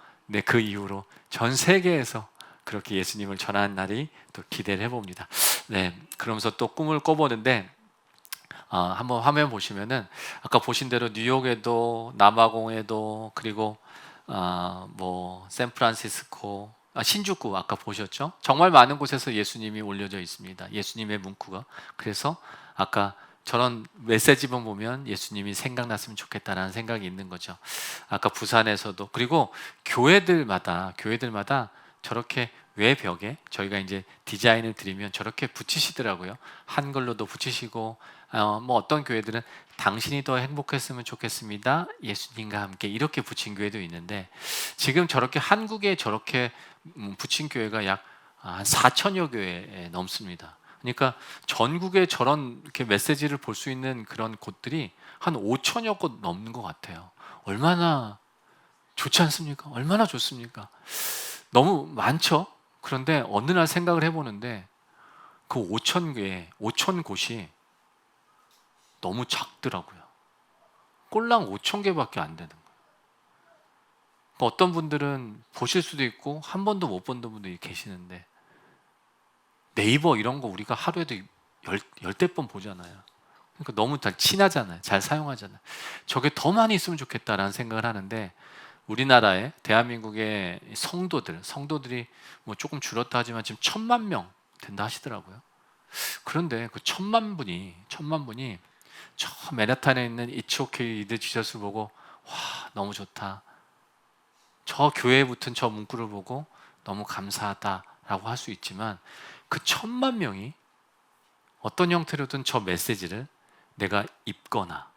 그 이후로 전 세계에서 그렇게 예수님을 전하는 날이 또 기대를 해봅니다. 네, 그러면서 또 꿈을 꿔보는데 한번 화면 보시면은 아까 보신 대로 뉴욕에도 남아공에도 그리고 뭐 샌프란시스코, 신주쿠 아까 보셨죠? 정말 많은 곳에서 예수님이 올려져 있습니다. 예수님의 문구가. 그래서 아까 저런 메시지만 보면 예수님이 생각났으면 좋겠다라는 생각이 있는 거죠. 아까 부산에서도 그리고 교회들마다 저렇게 외벽에 저희가 이제 디자인을 드리면 저렇게 붙이시더라고요. 한글로도 붙이시고 뭐 어떤 교회들은 당신이 더 행복했으면 좋겠습니다. 예수님과 함께 이렇게 붙인 교회도 있는데 지금 저렇게 한국에 저렇게 붙인 교회가 약 한 4천여 교회 넘습니다. 그러니까 전국에 저런 이렇게 메시지를 볼 수 있는 그런 곳들이 한 5천여 곳 넘는 것 같아요. 얼마나 좋지 않습니까? 얼마나 좋습니까? 너무 많죠? 그런데 어느 날 생각을 해보는데 그 5천 곳이 너무 작더라고요. 꼴랑 5천 개밖에 안 되는 거예요. 그러니까 어떤 분들은 보실 수도 있고 한 번도 못 본 분들이 계시는데 네이버 이런 거 우리가 하루에도 열대 번 보잖아요. 그러니까 너무 잘 친하잖아요. 잘 사용하잖아요. 저게 더 많이 있으면 좋겠다라는 생각을 하는데 우리나라의 대한민국의 성도들이 뭐 조금 줄었다 하지만 지금 1,000만 명 된다 하시더라고요. 그런데 그 1,000만 분이 저 맨하탄에 있는 It's okay with Jesus를 보고 와 너무 좋다. 저 교회에 붙은 저 문구를 보고 너무 감사하다라고 할 수 있지만 그 1,000만 명이 어떤 형태로든 저 메시지를 내가 입거나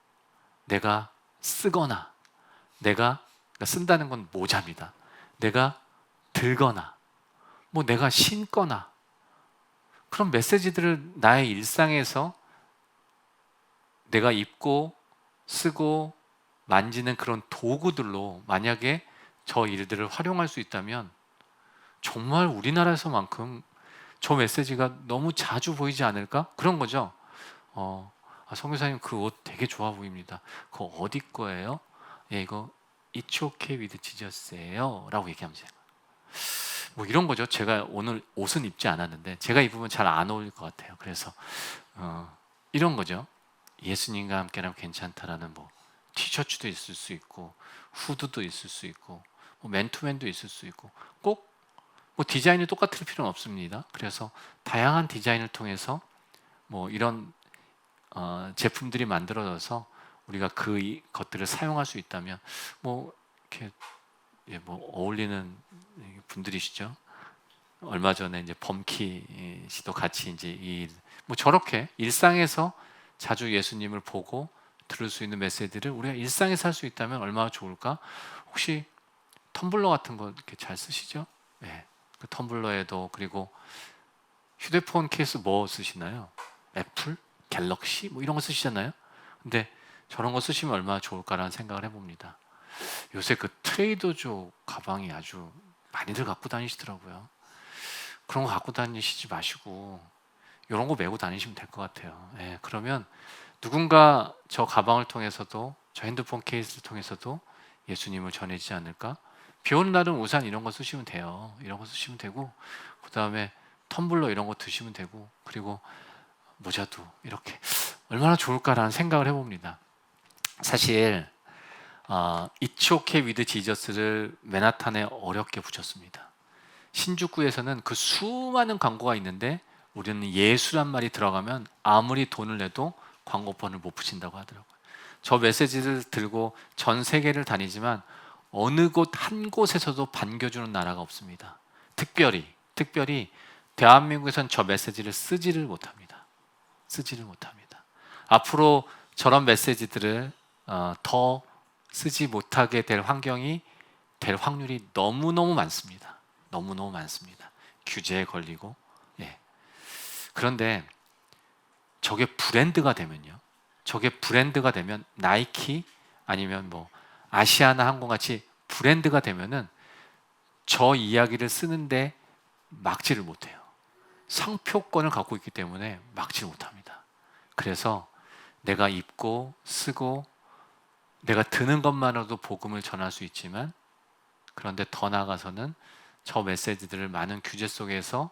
내가 쓰거나 내가 쓴다는 건 모자입니다. 내가 들거나 뭐 내가 신거나 그런 메시지들을 나의 일상에서 내가 입고 쓰고 만지는 그런 도구들로 만약에 저 일들을 활용할 수 있다면 정말 우리나라에서만큼 저 메시지가 너무 자주 보이지 않을까? 그런 거죠. 선교사님 그 옷 되게 좋아 보입니다. 그거 어디 거예요? 예, 이거 It's okay with Jesus예요 라고 얘기하면 돼요. 뭐 이런 거죠. 제가 오늘 옷은 입지 않았는데 제가 입으면 잘 안 어울릴 것 같아요. 그래서 이런 거죠. 예수님과 함께라면 괜찮다라는 뭐 티셔츠도 있을 수 있고 후드도 있을 수 있고 뭐 맨투맨도 있을 수 있고 꼭 뭐 디자인이 똑같을 필요는 없습니다. 그래서 다양한 디자인을 통해서 뭐 이런 제품들이 만들어져서 우리가 것들을 사용할 수 있다면 뭐 이렇게 뭐 어울리는 분들이시죠. 얼마 전에 이제 범키 씨도 같이 이제 뭐 저렇게 일상에서 자주 예수님을 보고 들을 수 있는 메시지를 우리가 일상에서 할 수 있다면 얼마나 좋을까? 혹시 텀블러 같은 거 이렇게 잘 쓰시죠? 네. 그 텀블러에도 그리고 휴대폰 케이스 뭐 쓰시나요? 애플, 갤럭시 뭐 이런 거 쓰시잖아요. 근데 저런 거 쓰시면 얼마나 좋을까라는 생각을 해봅니다. 요새 그 트레이더조 가방이 아주 많이들 갖고 다니시더라고요. 그런 거 갖고 다니시지 마시고 이런 거 메고 다니시면 될 것 같아요. 예, 그러면 누군가 저 가방을 통해서도 저 핸드폰 케이스를 통해서도 예수님을 전해지지 않을까? 비 오는 날은 우산 이런 거 쓰시면 돼요. 이런 거 쓰시면 되고 그 다음에 텀블러 이런 거 드시면 되고 그리고 모자도 이렇게 얼마나 좋을까라는 생각을 해봅니다. 사실 It's okay with Jesus를 맨하탄에 어렵게 붙였습니다. 신주쿠에서는 그 수많은 광고가 있는데 우리는 예수란 말이 들어가면 아무리 돈을 내도 광고폰을 못 붙인다고 하더라고요. 저 메시지를 들고 전 세계를 다니지만 어느 곳 한 곳에서도 반겨주는 나라가 없습니다. 특별히 대한민국에서는 저 메시지를 쓰지를 못합니다. 앞으로 저런 메시지들을 더 쓰지 못하게 될 환경이 될 확률이 너무너무 많습니다. 규제에 걸리고. 예. 그런데 저게 브랜드가 되면 나이키 아니면 뭐 아시아나 항공 같이 브랜드가 되면은 저 이야기를 쓰는데 막지를 못해요. 상표권을 갖고 있기 때문에 막지를 못합니다. 그래서 내가 입고 쓰고 내가 드는 것만으로도 복음을 전할 수 있지만 그런데 더 나아가서는 저 메시지들을 많은 규제 속에서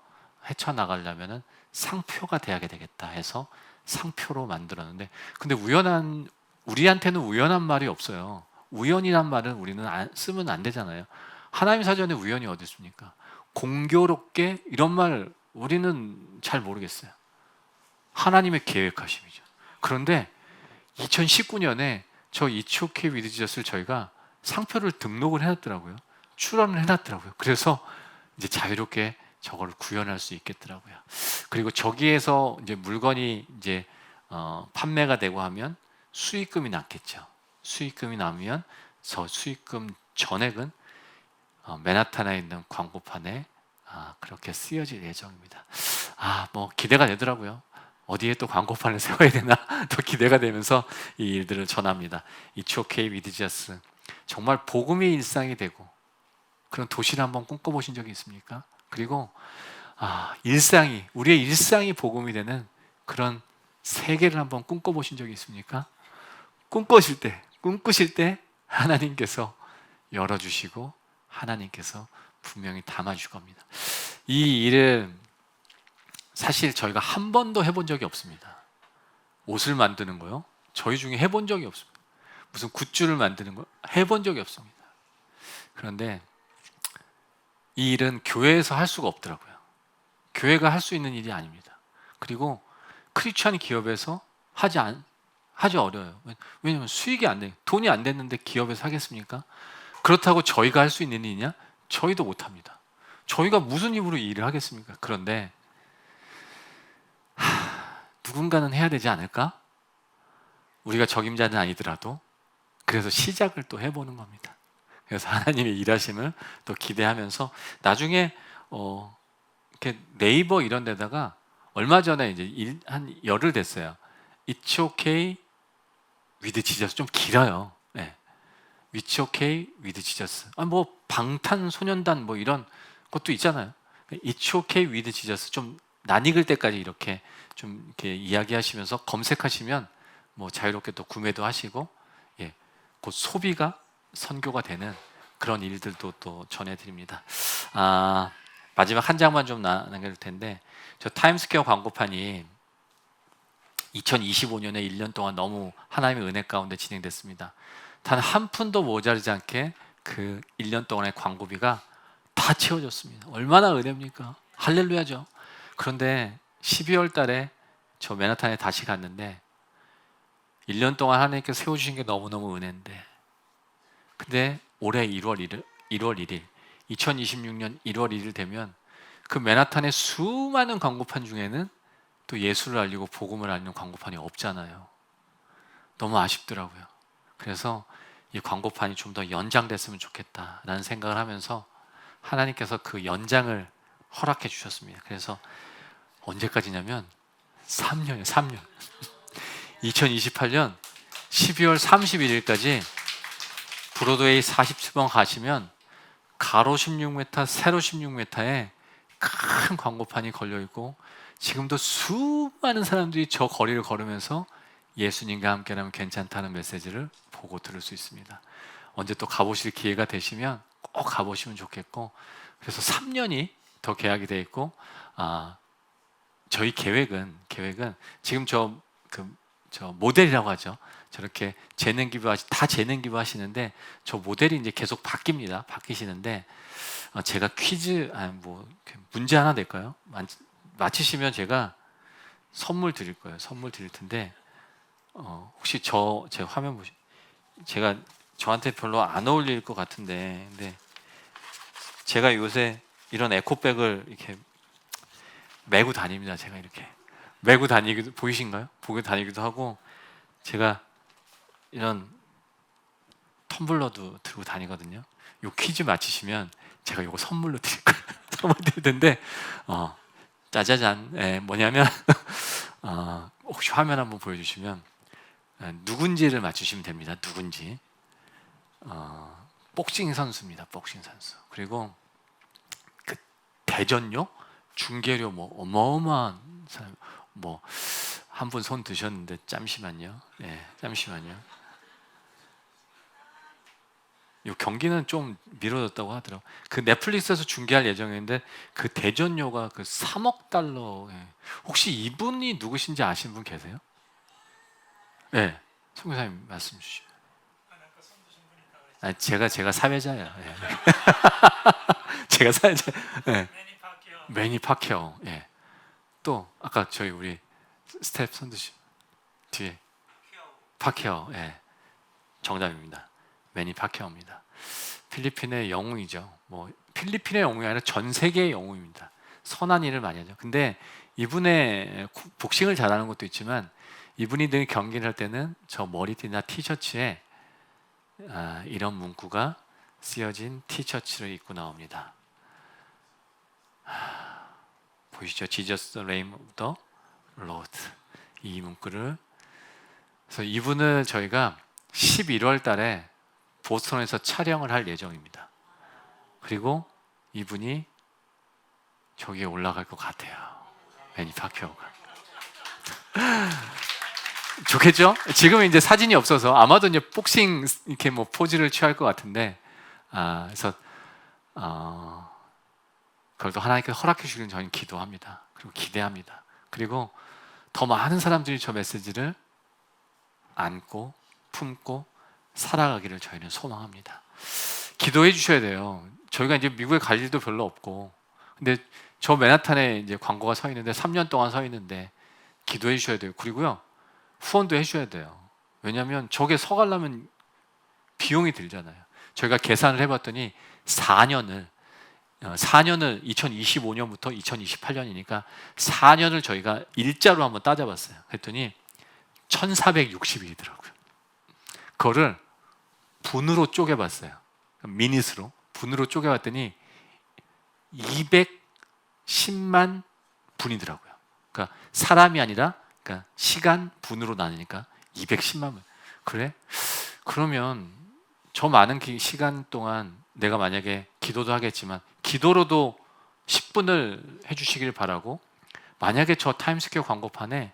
헤쳐나가려면 상표가 돼야 되겠다 해서 상표로 만들었는데 근데 우리한테는 우연한 말이 없어요. 우연이란 말은 우리는 쓰면 안 되잖아요. 하나님 사전에 우연이 어디 있습니까? 공교롭게 이런 말 우리는 잘 모르겠어요. 하나님의 계획하심이죠. 그런데 2019년에 저 It's okay with Jesus를 저희가 상표를 등록을 해놨더라고요. 출원을 해놨더라고요. 그래서 이제 자유롭게 저거를 구현할 수 있겠더라고요. 그리고 저기에서 이제 물건이 이제 판매가 되고 하면 수익금이 남겠죠. 수익금이 나면 저 수익금 전액은 맨하탄에 있는 광고판에 그렇게 쓰여질 예정입니다. 뭐 기대가 되더라고요. 어디에 또 광고판을 세워야 되나 또 기대가 되면서 이 일들을 전합니다. It's okay with Jesus. 정말 복음이 일상이 되고 그런 도시를 한번 꿈꿔보신 적이 있습니까? 그리고 우리의 일상이 복음이 되는 그런 세계를 한번 꿈꿔보신 적이 있습니까? 꿈꾸실 때 하나님께서 열어주시고 하나님께서 분명히 담아주실 겁니다. 이 일은 사실 저희가 한 번도 해본 적이 없습니다. 옷을 만드는 거요? 저희 중에 해본 적이 없습니다. 무슨 굿즈를 만드는 거 해본 적이 없습니다. 그런데 이 일은 교회에서 할 수가 없더라고요. 교회가 할 수 있는 일이 아닙니다. 그리고 크리스찬 기업에서 하기 어려워요. 왜냐하면 수익이 안 돼요. 돈이 안 됐는데 기업에서 하겠습니까? 그렇다고 저희가 할 수 있는 일이냐? 저희도 못합니다. 저희가 무슨 입으로 이 일을 하겠습니까? 그런데 누군가는 해야 되지 않을까? 우리가 적임자는 아니더라도 그래서 시작을 또 해보는 겁니다. 그래서 하나님의 일하심을 또 기대하면서 나중에 이렇게 네이버 이런 데다가 얼마 전에 이제 한 열흘 됐어요. It's okay with Jesus. 좀 길어요. 네. It's okay with Jesus. 뭐 방탄소년단 뭐 이런 것도 있잖아요. It's okay with Jesus. 좀 낯익을 때까지 이렇게 좀 이렇게 이야기하시면서 검색하시면 뭐 자유롭게 또 구매도 하시고 곧 소비가 선교가 되는 그런 일들도 또 전해드립니다. 마지막 한 장만 좀 남길 텐데 저 타임스퀘어 광고판이 2025년에 1년 동안 너무 하나님의 은혜 가운데 진행됐습니다. 단 한 푼도 모자르지 않게 그 1년 동안의 광고비가 다 채워졌습니다. 얼마나 은혜입니까? 할렐루야죠. 그런데 12월 달에 저 맨하탄에 다시 갔는데 1년 동안 하나님께서 세워주신 게 너무너무 은혜인데, 근데 올해 1월 1일 2026년 1월 1일 되면 그 맨하탄의 수많은 광고판 중에는 또 예수를 알리고 복음을 알리는 광고판이 없잖아요. 너무 아쉽더라고요. 그래서 이 광고판이 좀 더 연장됐으면 좋겠다라는 생각을 하면서 하나님께서 그 연장을 허락해 주셨습니다. 그래서 언제까지냐면 3년이에요. 3년. 2028년 12월 31일까지 브로드웨이 40번 가시면 가로 16m, 세로 16m에 큰 광고판이 걸려있고, 지금도 수많은 사람들이 저 거리를 걸으면서 예수님과 함께라면 괜찮다는 메시지를 보고 들을 수 있습니다. 언제 또 가보실 기회가 되시면 꼭 가보시면 좋겠고, 그래서 3년이 더 계약이 돼 있고, 저희 계획은 지금 저 모델이라고 하죠. 저렇게 재능 기부다 재능 기부하시는데 저 모델이 이제 계속 바뀌시는데, 제가 퀴즈 문제 하나 낼까요? 맞히시면 제가 선물 드릴 거예요. 선물 드릴 텐데, 혹시 제 화면 제가 저한테 별로 안 어울릴 것 같은데, 근데 제가 요새 이런 에코백을 이렇게 메고 다닙니다. 제가 이렇게 메고 다니기도, 보이신가요? 보고 다니기도 하고, 제가 이런 텀블러도 들고 다니거든요. 요 퀴즈 맞히시면 제가 요거 선물로 드릴 거예요. 선물 드릴 텐데, 짜자잔, 뭐냐면 혹시 화면 한번 보여주시면 누군지를 맞추시면 됩니다. 누군지. 복싱 선수입니다. 복싱 선수. 그리고 그 대전료, 중계료 어마어마한 사람, 한 분 손 드셨는데 잠시만요. 잠시만요. 이 경기는 좀 미뤄졌다고 하더라고요. 그 넷플릭스에서 중계할 예정인데 그 대전료가 그 3억 달러. 혹시 이분이 누구신지 아시는 분 계세요? 네, 선교사님 말씀 주시죠. 제가 사회자예요. 제가 사회자. 매니 파키아오. 또 아까 저희 우리 스텝 손 드시 뒤에 파키아오. 정답입니다. 매니 파키아오입니다. 필리핀의 영웅이죠. 필리핀의 영웅이 아니라 전 세계의 영웅입니다. 선한 일을 많이 하죠. 근데 이분의 복싱을 잘하는 것도 있지만, 이분이 늘 경기를 할 때는 저 머리띠나 티셔츠에 이런 문구가 쓰여진 티셔츠를 입고 나옵니다. 보이시죠? Jesus the name of the Lord. 이 문구를. 그래서 이분을 저희가 11월 달에 보스턴에서 촬영을 할 예정입니다. 그리고 이분이 저기에 올라갈 것 같아요. 매니 파키아오가. 좋겠죠? 지금은 이제 사진이 없어서 아마도 이제 복싱 이렇게 포즈를 취할 것 같은데, 그래서 그걸 또 하나님께서 허락해 주기를 저희는 기도합니다. 그리고 기대합니다. 그리고 더 많은 사람들이 저 메시지를 안고 품고 살아가기를 저희는 소망합니다. 기도해 주셔야 돼요. 저희가 이제 미국에 갈 일도 별로 없고, 근데 저 맨하탄에 이제 광고가 서 있는데 3년 동안 서 있는데 기도해 주셔야 돼요. 그리고요, 후원도 해주셔야 돼요. 왜냐하면 저게 서가려면 비용이 들잖아요. 저희가 계산을 해봤더니 4년을 2025년부터 2028년이니까 4년을 저희가 일자로 한번 따져봤어요. 그랬더니 1460일이더라고요. 그거를 분으로 쪼개봤어요. 미닛으로 분으로 쪼개봤더니 210만 분이더라고요. 그러니까 사람이 아니라, 그러니까 시간 분으로 나누니까 210만 분. 그래? 그러면 저 많은 시간 동안 내가 만약에 기도도 하겠지만 기도로도 10분을 해주시길 바라고, 만약에 저 타임스퀘어 광고판에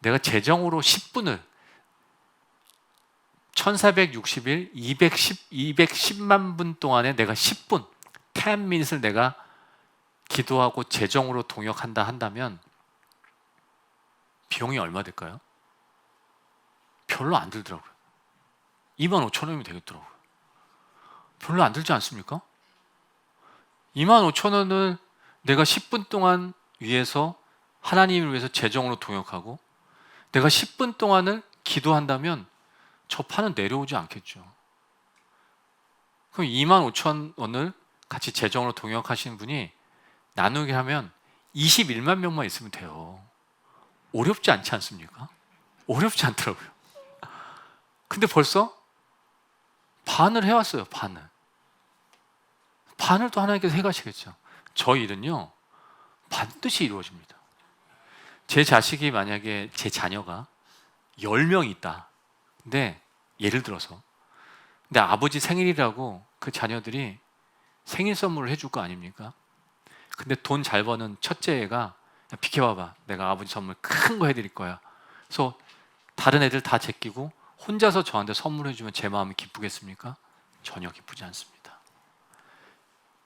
내가 재정으로 10분을 1460일 210만 분 동안에 내가 10분 10minutes을 내가 기도하고 재정으로 동역한다 한다면 비용이 얼마 될까요? 별로 안 들더라고요. 25,000원이면 되겠더라고요. 별로 안 들지 않습니까? 25,000원을 내가 10분 동안 위해서 하나님을 위해서 재정으로 동역하고 내가 10분 동안을 기도한다면 저 판은 내려오지 않겠죠. 그럼 25,000원을 같이 재정으로 동역하시는 분이 나누게 하면 21만 명만 있으면 돼요. 어렵지 않지 않습니까? 어렵지 않더라고요. 근데 벌써 반을 해왔어요. 반을 또 하나님께서 해가시겠죠. 저 일은요 반드시 이루어집니다. 제 자식이 만약에 제 자녀가 10명 있다. 근데 예를 들어서 근데 아버지 생일이라고 그 자녀들이 생일 선물을 해줄 거 아닙니까? 근데 돈 잘 버는 첫째 애가 야, 비켜봐봐, 내가 아버지 선물 큰 거 해드릴 거야. 그래서 다른 애들 다 제끼고 혼자서 저한테 선물해주면 제 마음이 기쁘겠습니까? 전혀 기쁘지 않습니다.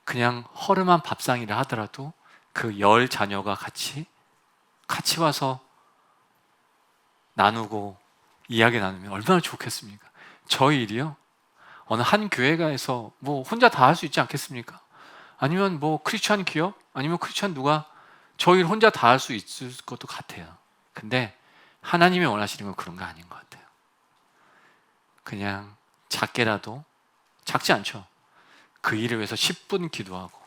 그냥 허름한 밥상이라 하더라도 그 10 자녀가 같이 와서 나누고 이야기 나누면 얼마나 좋겠습니까? 저희 일이요 어느 한 교회가에서 뭐 혼자 다 할 수 있지 않겠습니까? 아니면 뭐 크리스천 기업 아니면 크리스천 누가 저희 일 혼자 다 할 수 있을 것도 같아요. 근데 하나님이 원하시는 건 그런 거 아닌 것 같아요. 그냥 작게라도 작지 않죠. 그 일을 위해서 10분 기도하고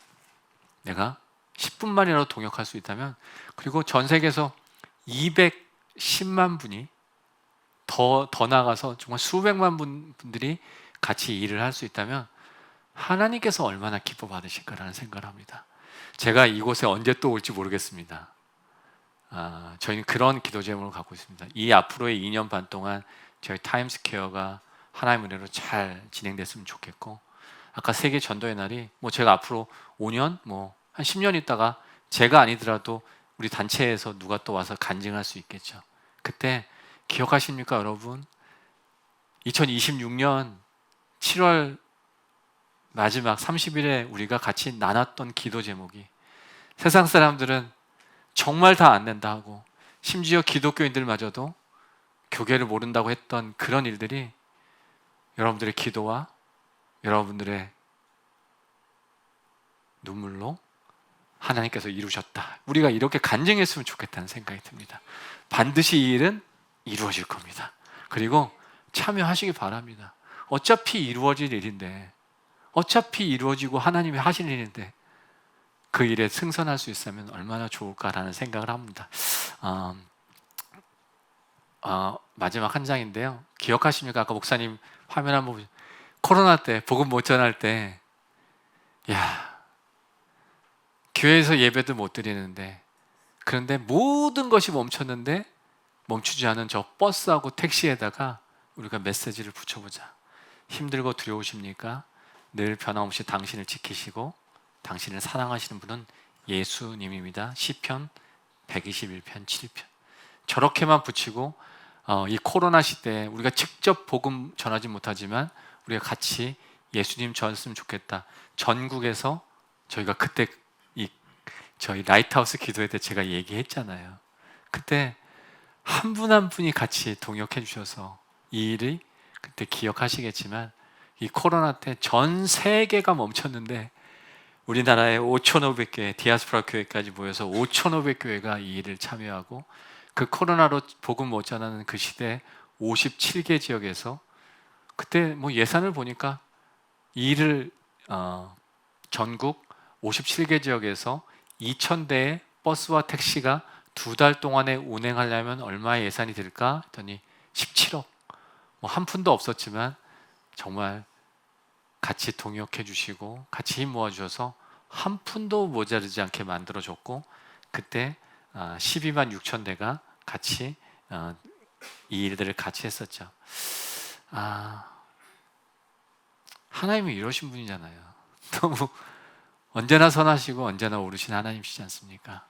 내가 10분만이라도 동역할 수 있다면 그리고 전 세계에서 210만 분이 더 나가서 정말 수백만 분들이 같이 일을 할 수 있다면 하나님께서 얼마나 기뻐 받으실까라는 생각을 합니다. 제가 이곳에 언제 또 올지 모르겠습니다. 저희는 그런 기도 제목을 갖고 있습니다. 이 앞으로의 2년 반 동안 저희 타임스퀘어가 하나님의 은혜로 잘 진행됐으면 좋겠고 아까 세계 전도의 날이 뭐 제가 앞으로 5년 뭐 한 10년 있다가 제가 아니더라도 우리 단체에서 누가 또 와서 간증할 수 있겠죠. 그때 기억하십니까 여러분? 2026년 7월 마지막 30일에 우리가 같이 나눴던 기도 제목이 세상 사람들은 정말 다 안 된다 하고 심지어 기독교인들마저도 교계를 모른다고 했던 그런 일들이 여러분들의 기도와 여러분들의 눈물로 하나님께서 이루셨다. 우리가 이렇게 간증했으면 좋겠다는 생각이 듭니다. 반드시 이 일은 이루어질 겁니다. 그리고 참여하시기 바랍니다. 어차피 이루어질 일인데 어차피 이루어지고 하나님이 하신 일인데 그 일에 승선할 수 있으면 얼마나 좋을까라는 생각을 합니다. 마지막 한 장인데요. 기억하십니까? 아까 목사님 화면 한번 보세요. 코로나 때 복음 못 전할 때 교회에서 예배도 못 드리는데 그런데 모든 것이 멈췄는데 멈추지 않은 저 버스하고 택시에다가 우리가 메시지를 붙여보자. 힘들고 두려우십니까? 늘 변함없이 당신을 지키시고 당신을 사랑하시는 분은 예수님입니다. 시편 121편 7편. 저렇게만 붙이고 이 코로나 시대에 우리가 직접 복음 전하지 못하지만 우리가 같이 예수님 전했으면 좋겠다. 전국에서 저희가 그때 저희 라이트하우스 기도회 때 제가 얘기했잖아요. 그때 한 분 한 분이 같이 동역해 주셔서 이 일이 그때 기억하시겠지만 이 코로나 때 전 세계가 멈췄는데 우리나라에 5,500개 디아스포라 교회까지 모여서 5,500교회가 이 일을 참여하고 그 코로나로 복음 못 전하는 그 시대 57개 지역에서 그때 뭐 예산을 보니까 이 일을 전국 57개 지역에서 2,000대의 버스와 택시가 2달 동안에 운행하려면 얼마의 예산이 들까 했더니 17억. 뭐 한 푼도 없었지만 정말 같이 동역해 주시고 같이 힘 모아 주셔서 한 푼도 모자르지 않게 만들어 줬고 그때 12만 6천 대가 같이 이 일들을 같이 했었죠. 하나님이 이러신 분이잖아요. 너무 언제나 선하시고 언제나 오르신 하나님이시지 않습니까?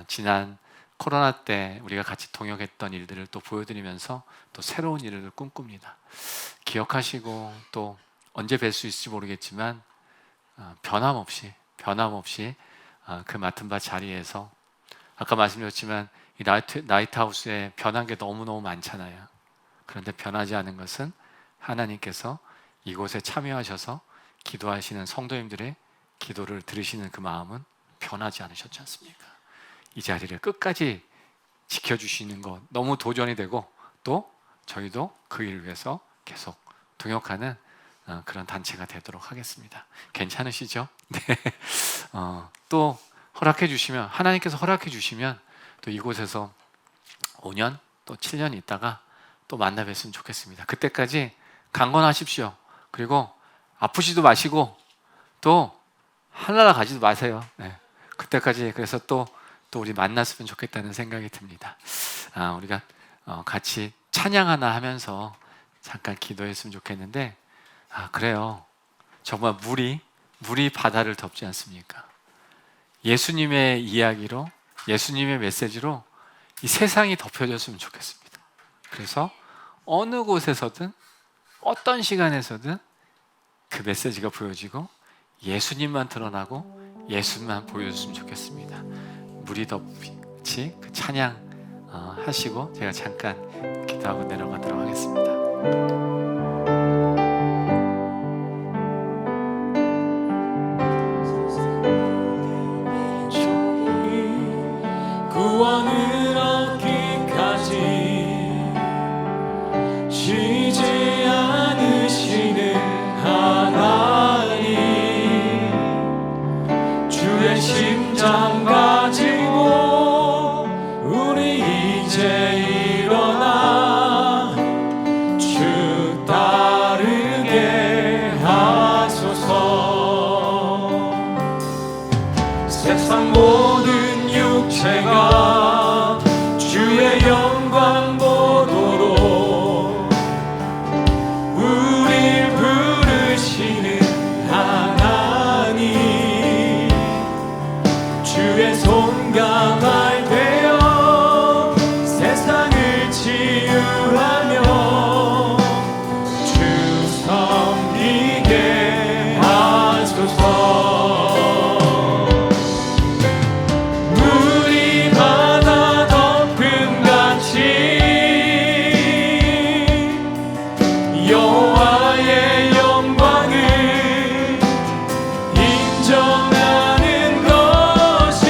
지난 코로나 때 우리가 같이 동역했던 일들을 또 보여드리면서 또 새로운 일을 꿈꿉니다. 기억하시고 또 언제 뵐 수 있을지 모르겠지만 변함없이 그 맡은 바 자리에서 아까 말씀드렸지만 이 라이트하우스에 변한 게 너무너무 많잖아요. 그런데 변하지 않은 것은 하나님께서 이곳에 참여하셔서 기도하시는 성도님들의 기도를 들으시는 그 마음은 변하지 않으셨지 않습니까? 이 자리를 끝까지 지켜주시는 것 너무 도전이 되고, 또 저희도 그 일을 위해서 계속 동역하는 그런 단체가 되도록 하겠습니다. 괜찮으시죠? 네. 또 허락해 주시면, 하나님께서 허락해 주시면 또 이곳에서 5년 또 7년 있다가 또 만나 뵀으면 좋겠습니다. 그때까지 강건하십시오. 그리고 아프지도 마시고 또 하늘나라 가지도 마세요. 네. 그때까지 그래서 또 우리 만났으면 좋겠다는 생각이 듭니다. 우리가 같이 찬양 하나 하면서 잠깐 기도했으면 좋겠는데, 그래요. 정말 물이 바다를 덮지 않습니까? 예수님의 이야기로, 예수님의 메시지로 이 세상이 덮여졌으면 좋겠습니다. 그래서 어느 곳에서든 어떤 시간에서든 그 메시지가 보여지고 예수님만 드러나고 예수님만 보여줬으면 좋겠습니다. 물이 덮이 그 찬양 하시고 제가 잠깐 기도하고 내려가도록 하겠습니다. 구원을 얻기까지 쉬지 않으시는 하나님, 주의 심장 가지고 우리 이제 일어나 주 따르게 하소서. 세상 모든 육체가 주의 영광 보도록 우릴 부르시는 하나님, 주의 손가발 되어 세상을 치유하며 주 섬기게 하소서. 여호와의 영광을 인정하는 것이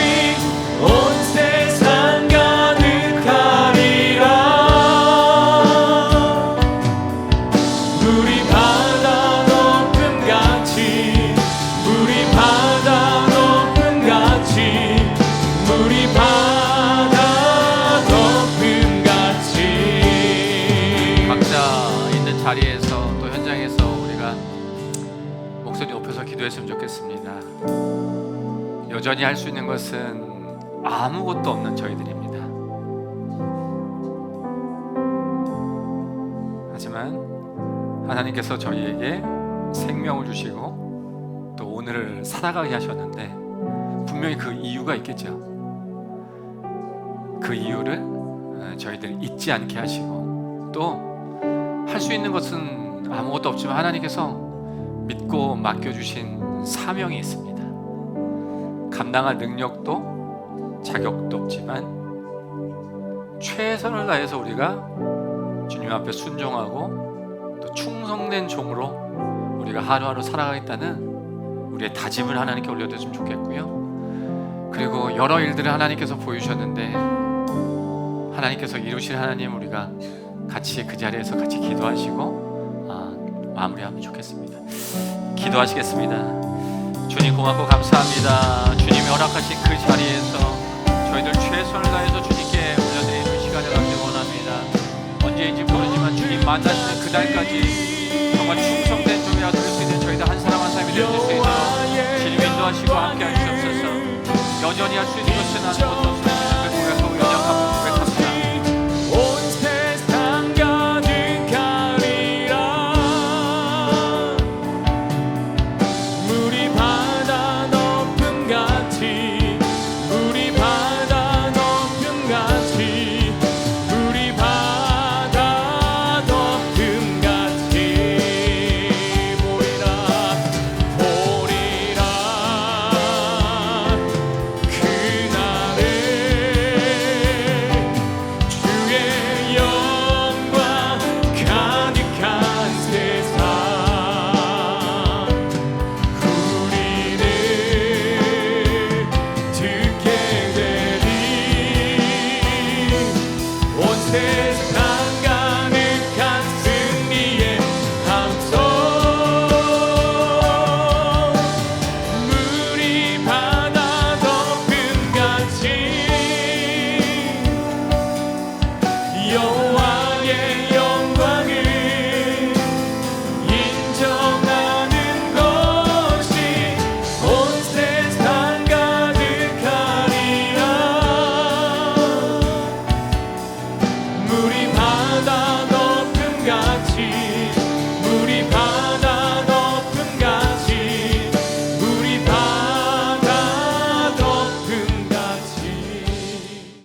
온 세상 가득하리라. 물이 바다 높음같이, 물이 바다 높음같이, 물이 바다 높음같이. 각자 있는 자리에서 또 현장에서 우리가 목소리 높여서 기도했으면 좋겠습니다. 여전히 할 수 있는 것은 아무것도 없는 저희들입니다. 하지만 하나님께서 저희에게 생명을 주시고 또 오늘을 살아가게 하셨는데 분명히 그 이유가 있겠죠. 그 이유를 저희들 잊지 않게 하시고, 또 할 수 있는 것은 아무것도 없지만 하나님께서 믿고 맡겨주신 사명이 있습니다. 감당할 능력도 자격도 없지만 최선을 다해서 우리가 주님 앞에 순종하고 또 충성된 종으로 우리가 하루하루 살아가겠다는 우리의 다짐을 하나님께 올려드렸으면 좋겠고요. 그리고 여러 일들을 하나님께서 보여주셨는데 하나님께서 이루실 하나님, 우리가 같이 그 자리에서 같이 기도하시고 마무리하면 좋겠습니다. 기도하시겠습니다. 주님 고맙고 감사합니다. 주님이 허락하신 그 자리에서 저희들 최선을 다해서 주님께 올려드리는 시간을 갖기 원합니다. 언제인지 모르지만 주님 만나시는 그날까지 정말 충성된 종이 될 수 있는 저희들 한 사람 한 사람이 될 수 있도록 주님 인도하시고 함께 하시옵소서. 여전히 할 수 있는 것은 아무것도